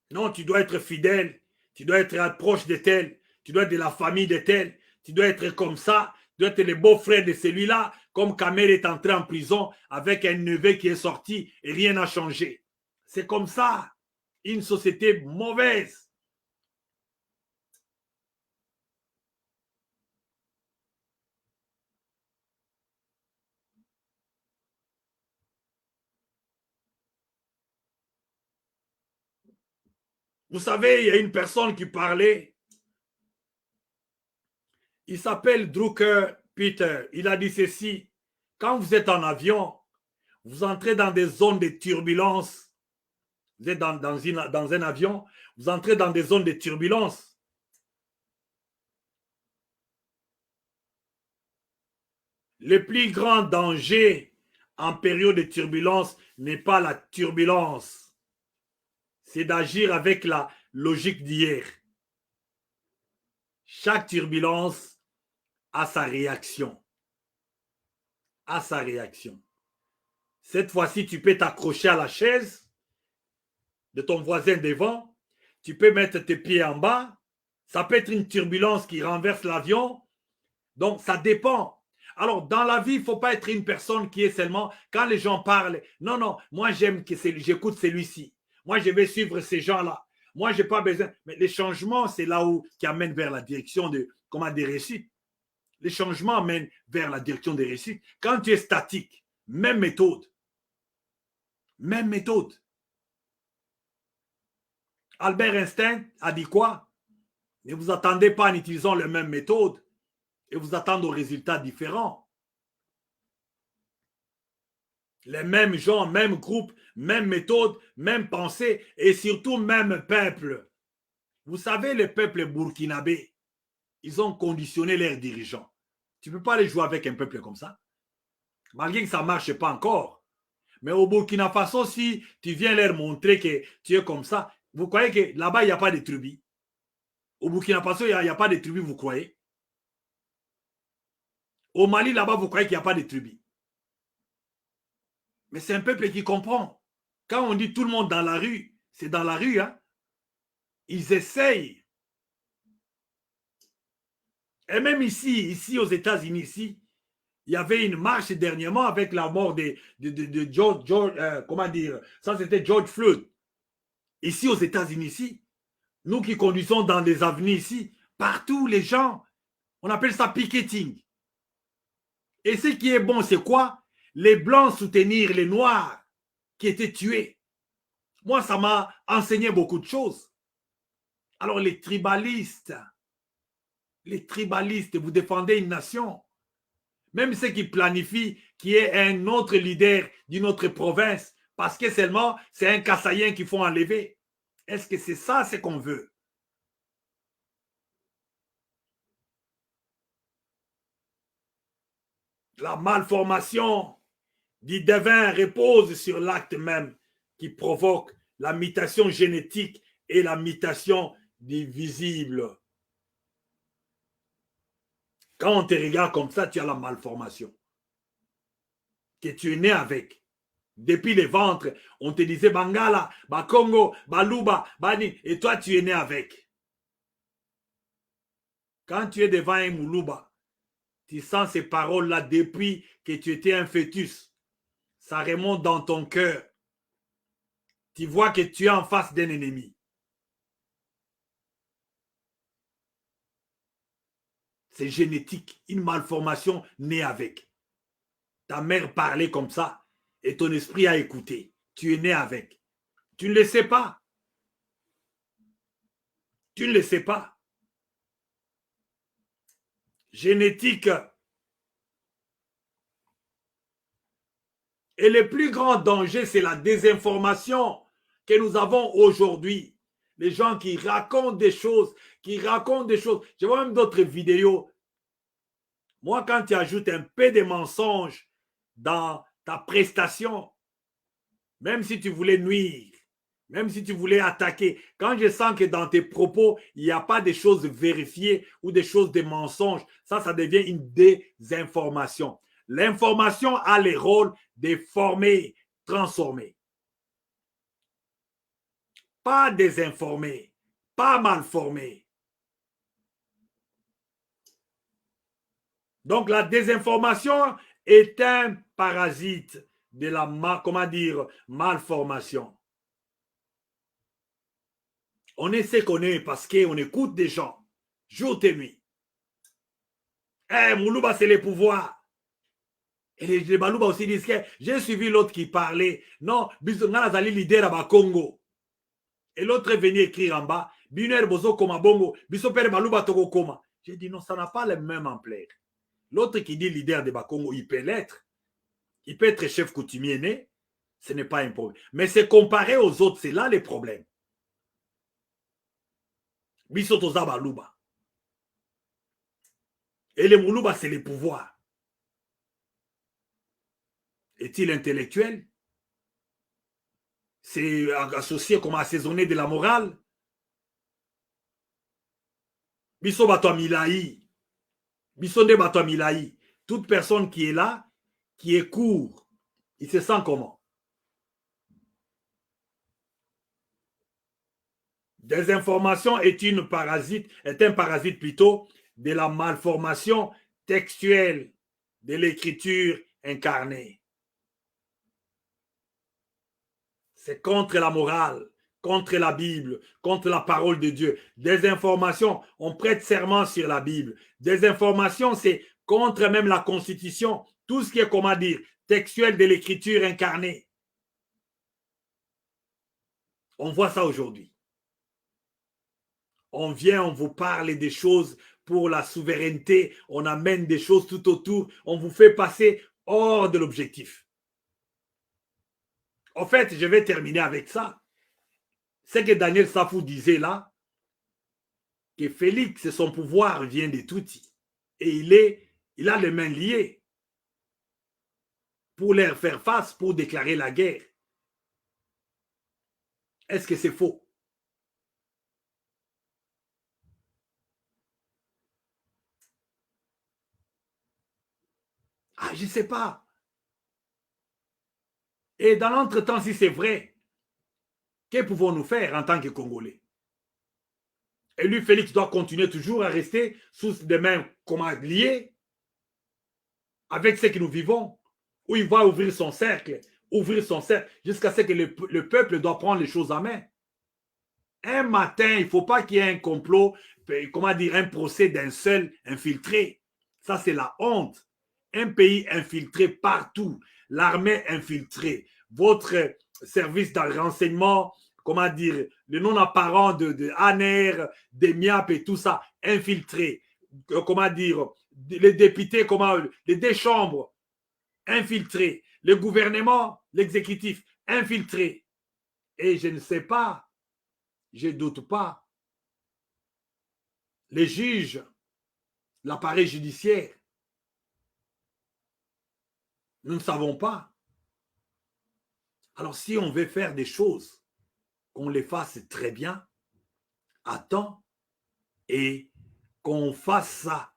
Non, tu dois être fidèle. Tu dois être proche de tel. Tu dois être de la famille de tel. Tu dois être comme ça. Tu dois être le beau-frère de celui-là. Comme Kamel est entré en prison avec un neveu qui est sorti et rien n'a changé. C'est comme ça. Une société mauvaise. Vous savez, il y a une personne qui parlait. Il s'appelle Drucker Peter. Il a dit ceci. Quand vous êtes en avion, vous entrez dans des zones de turbulence. Vous êtes dans un avion, vous entrez dans des zones de turbulence. Le plus grand danger en période de turbulence n'est pas la turbulence. C'est d'agir avec la logique d'hier. Chaque turbulence a sa réaction. A sa réaction. Cette fois-ci, tu peux t'accrocher à la chaise de ton voisin devant. Tu peux mettre tes pieds en bas. Ça peut être une turbulence qui renverse l'avion. Donc, ça dépend. Alors, dans la vie, il ne faut pas être une personne qui est seulement, quand les gens parlent, non, non, moi j'aime que j'écoute celui-ci. Moi, je vais suivre ces gens-là. Moi, je n'ai pas besoin. Mais les changements, c'est là où qui amène vers la direction de, comment, des réussites. Les changements amènent vers la direction des réussites. Quand tu es statique, même méthode. Même méthode. Albert Einstein a dit quoi? Ne vous attendez pas en utilisant la même méthode et vous attendez aux résultats différents. Les mêmes gens, même groupe, même méthode, même pensée et surtout même peuple. Vous savez, le peuple burkinabé, ils ont conditionné leurs dirigeants. Tu ne peux pas aller jouer avec un peuple comme ça. Malgré que ça ne marche pas encore. Mais au Burkina Faso, si tu viens leur montrer que tu es comme ça, vous croyez que là-bas, il n'y a pas de tribus? Au Burkina Faso, il n'y a pas de tribus, vous croyez? Au Mali, là-bas, vous croyez qu'il n'y a pas de tribus. Mais c'est un peuple qui comprend. Quand on dit tout le monde dans la rue, c'est dans la rue. Hein? Ils essayent. Et même ici aux États-Unis, ici, il y avait une marche dernièrement avec la mort de George comment dire, ça c'était George Floyd. Ici aux États-Unis, ici, nous qui conduisons dans les avenues ici, partout les gens, on appelle ça picketing. Et ce qui est bon, c'est quoi? Les Blancs soutenir les Noirs qui étaient tués. Moi, ça m'a enseigné beaucoup de choses. Alors les tribalistes, vous défendez une nation. Même ceux qui planifient qu'il y ait un autre leader d'une autre province, parce que seulement c'est un Kassaïen qu'il faut enlever. Est-ce que c'est ça ce qu'on veut? La malformation du devin repose sur l'acte même qui provoque la mutation génétique et la mutation du visible. Quand on te regarde comme ça, tu as la malformation que tu es né avec. Depuis le ventre, on te disait Bangala, Bakongo, Baluba, Bani, et toi tu es né avec. Quand tu es devant un Moulouba, tu sens ces paroles-là depuis que tu étais un fœtus. Ça remonte dans ton cœur. Tu vois que tu es en face d'un ennemi. C'est génétique, une malformation née avec. Ta mère parlait comme ça et ton esprit a écouté. Tu es né avec. Tu ne le sais pas. Tu ne le sais pas. Génétique. Et le plus grand danger, c'est la désinformation que nous avons aujourd'hui. Les gens qui racontent des choses, Je vois même d'autres vidéos. Moi, quand tu ajoutes un peu de mensonges dans ta prestation, même si tu voulais nuire, même si tu voulais attaquer, quand je sens que dans tes propos, il n'y a pas de choses vérifiées ou des choses de mensonges, ça devient une désinformation. L'information a le rôle de former, transformer. Pas désinformer, pas mal former. Donc la désinformation est un parasite de la malformation. On est ce qu'on est parce qu'on écoute des gens, jour et nuit. Moulouba, c'est les pouvoirs. Et les Balouba aussi disent que j'ai suivi l'autre qui parlait. Non, Bisonga Zali leader à Congo. Et l'autre est venu écrire en bas, Biner Bozo Koma Bongo, Bisopere Balouba Togo Koma. J'ai dit non, ça n'a pas le même ampleur. L'autre qui dit leader de Bakongo, il peut l'être. Il peut être chef coutumier né. Ce n'est pas un problème. Mais c'est comparé aux autres, c'est là les problèmes. Bisotoza Balouba. Et les Moulouba, c'est les pouvoirs. Est-il intellectuel? C'est associé comme assaisonné de la morale? Biso Bato Milaï. Biso de Bato Milaï. Toute personne qui est là, qui est court, il se sent comment? Désinformation est un parasite plutôt de la malformation textuelle de l'écriture incarnée. C'est contre la morale, contre la Bible, contre la parole de Dieu. Désinformation, on prête serment sur la Bible. Désinformation, c'est contre même la Constitution, tout ce qui est, comment dire, textuel de l'écriture incarnée. On voit ça aujourd'hui. On vient, on vous parle des choses pour la souveraineté, on amène des choses tout autour, on vous fait passer hors de l'objectif. En fait, je vais terminer avec ça. C'est que Daniel Safou disait là, que Félix, son pouvoir vient de Touti. Et il a les mains liées pour leur faire face, pour déclarer la guerre. Est-ce que c'est faux? Ah, je ne sais pas. Et dans l'entretemps, si c'est vrai, que pouvons-nous faire en tant que Congolais? Et lui, Félix, doit continuer toujours à rester sous des mains liées avec ce que nous vivons, où il va ouvrir son cercle, jusqu'à ce que le peuple doit prendre les choses en main. Un matin, il ne faut pas qu'il y ait un complot, un procès d'un seul infiltré. Ça, c'est la honte. Un pays infiltré partout, l'armée infiltrée, votre service de renseignement, le non apparent de ANR, des MIAP et tout ça, infiltré. Les députés, les deux chambres, infiltrés. Le gouvernement, l'exécutif, infiltré. Et je ne sais pas, je ne doute pas, les juges, l'appareil judiciaire, nous ne savons pas. Alors si on veut faire des choses, qu'on les fasse très bien, à temps, et qu'on fasse ça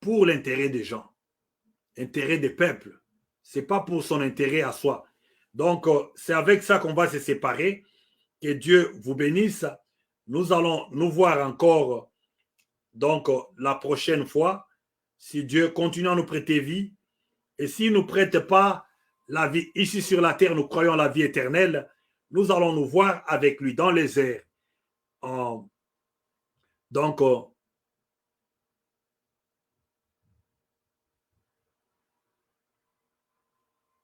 pour l'intérêt des gens, l'intérêt des peuples. Ce n'est pas pour son intérêt à soi. Donc, c'est avec ça qu'on va se séparer. Que Dieu vous bénisse. Nous allons nous voir encore donc la prochaine fois, si Dieu continue à nous prêter vie. Et s'il ne nous prête pas la vie ici sur la terre, nous croyons à la vie éternelle, nous allons nous voir avec lui dans les airs.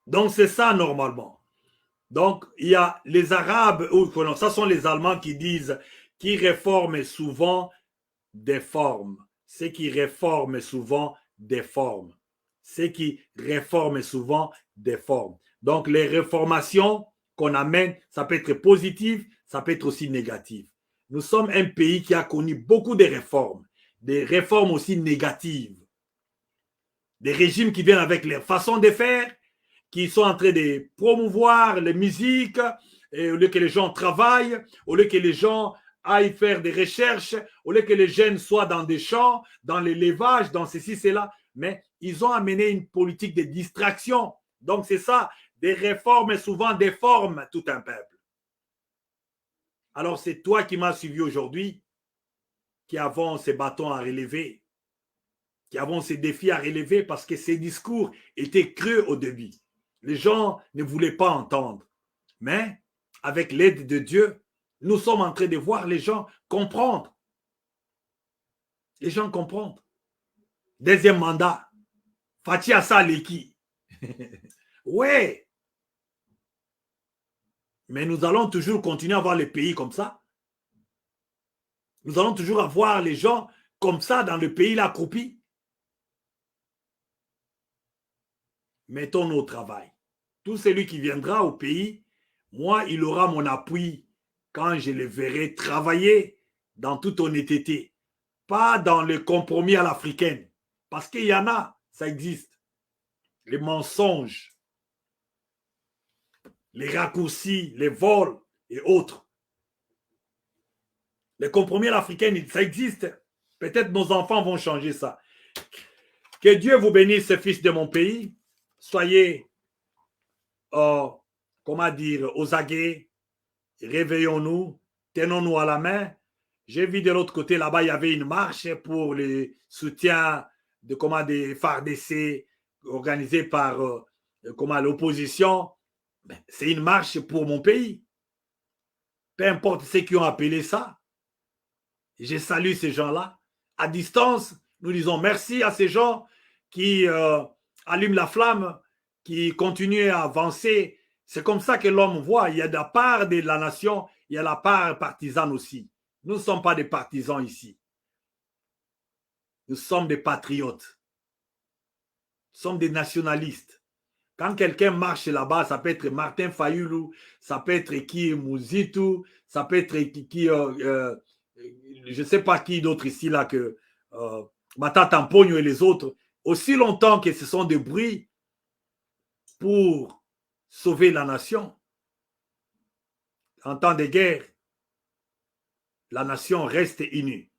Donc c'est ça normalement. Donc il y a les Arabes, ça sont les Allemands qui disent, qui réforment souvent des formes. Ceux qui réforment souvent des formes. Ceux qui réforment souvent des formes. Donc les réformations qu'on amène, ça peut être positif, ça peut être aussi négatif. Nous sommes un pays qui a connu beaucoup de réformes, des réformes aussi négatives, des régimes qui viennent avec les façons de faire, qui sont en train de promouvoir les musiques, et au lieu que les gens travaillent, au lieu que les gens aillent faire des recherches, au lieu que les jeunes soient dans des champs, dans l'élevage, dans ceci, cela, mais ils ont amené une politique de distraction. Donc c'est ça, des réformes et souvent déforment tout un peuple. Alors c'est toi qui m'as suivi aujourd'hui, qui avons ces bâtons à relever, qui avons ces défis à relever parce que ces discours étaient creux au début. Les gens ne voulaient pas entendre. Mais avec l'aide de Dieu, nous sommes en train de voir les gens comprendre. Les gens comprendre. Deuxième mandat, Fatia Saleki. Ouais. Mais nous allons toujours continuer à voir les pays comme ça. Nous allons toujours avoir les gens comme ça dans le pays, là, accroupis. Mettons-nous au travail. Tout celui qui viendra au pays, moi, il aura mon appui quand je le verrai travailler dans toute honnêteté. Pas dans le compromis à l'africaine. Parce qu'il y en a, ça existe. Les mensonges, les raccourcis, les vols et autres. Les compromis à l'africaine, ça existe. Peut-être nos enfants vont changer ça. Que Dieu vous bénisse, fils de mon pays. Soyez, aux aguets. Réveillons-nous. Tenons-nous à la main. J'ai vu de l'autre côté, là-bas, il y avait une marche pour le soutien des FARDC organisée par l'opposition. C'est une marche pour mon pays. Peu importe ceux qui ont appelé ça. Je salue ces gens-là. À distance, nous disons merci à ces gens qui allument la flamme, qui continuent à avancer. C'est comme ça que l'homme voit. Il y a de la part de la nation, il y a la part partisane aussi. Nous ne sommes pas des partisans ici. Nous sommes des patriotes. Nous sommes des nationalistes. Quand quelqu'un marche là-bas, ça peut être Martin Fayulu, ça peut être qui Mouzitou, ça peut être qui je ne sais pas qui d'autre ici là que Mata Tampogno et les autres. Aussi longtemps que ce sont des bruits pour sauver la nation. En temps de guerre, la nation reste unie.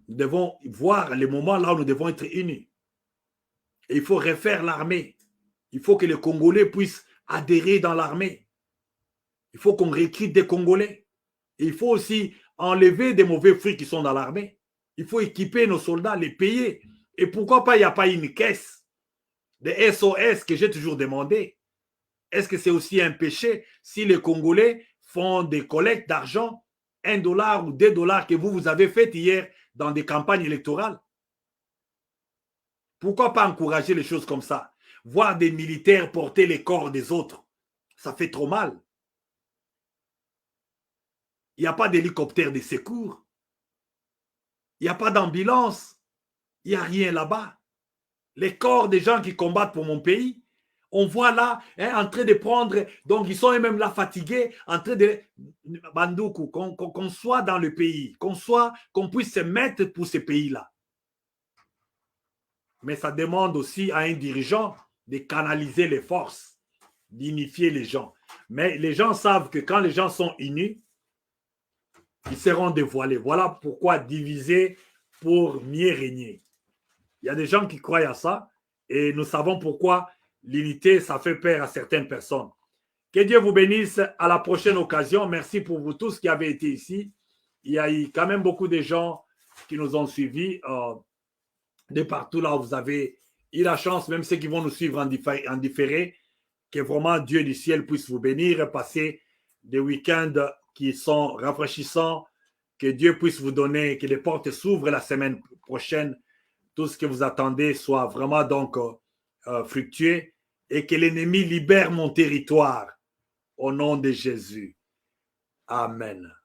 Nous devons voir les moments là où nous devons être unis. Et il faut refaire l'armée. Il faut que les Congolais puissent adhérer dans l'armée. Il faut qu'on recrute des Congolais. Et il faut aussi enlever des mauvais fruits qui sont dans l'armée. Il faut équiper nos soldats, les payer. Et pourquoi pas, il n'y a pas une caisse de SOS que j'ai toujours demandé. Est-ce que c'est aussi un péché si les Congolais font des collectes d'argent, $1 ou $2 que vous avez fait hier dans des campagnes électorales? Pourquoi pas encourager les choses comme ça? Voir des militaires porter les corps des autres, ça fait trop mal. Il n'y a pas d'hélicoptère de secours. Il n'y a pas d'ambulance. Il n'y a rien là-bas. Les corps des gens qui combattent pour mon pays, on voit là, en train de prendre, donc ils sont eux-mêmes là fatigués, en train de, Bandoukou, qu'on soit dans le pays, qu'on puisse se mettre pour ce pays-là. Mais ça demande aussi à un dirigeant de canaliser les forces, d'unifier les gens. Mais les gens savent que quand les gens sont unis, ils seront dévoilés. Voilà pourquoi diviser pour mieux régner. Il y a des gens qui croient à ça et nous savons pourquoi l'unité, ça fait peur à certaines personnes. Que Dieu vous bénisse. À la prochaine occasion. Merci pour vous tous qui avez été ici. Il y a eu quand même beaucoup de gens qui nous ont suivis de partout là où vous avez eu la chance, même ceux qui vont nous suivre en différé, que vraiment Dieu du ciel puisse vous bénir et passer des week-ends qui sont rafraîchissants, que Dieu puisse vous donner, que les portes s'ouvrent la semaine prochaine, tout ce que vous attendez soit vraiment donc fructueux et que l'ennemi libère mon territoire au nom de Jésus. Amen.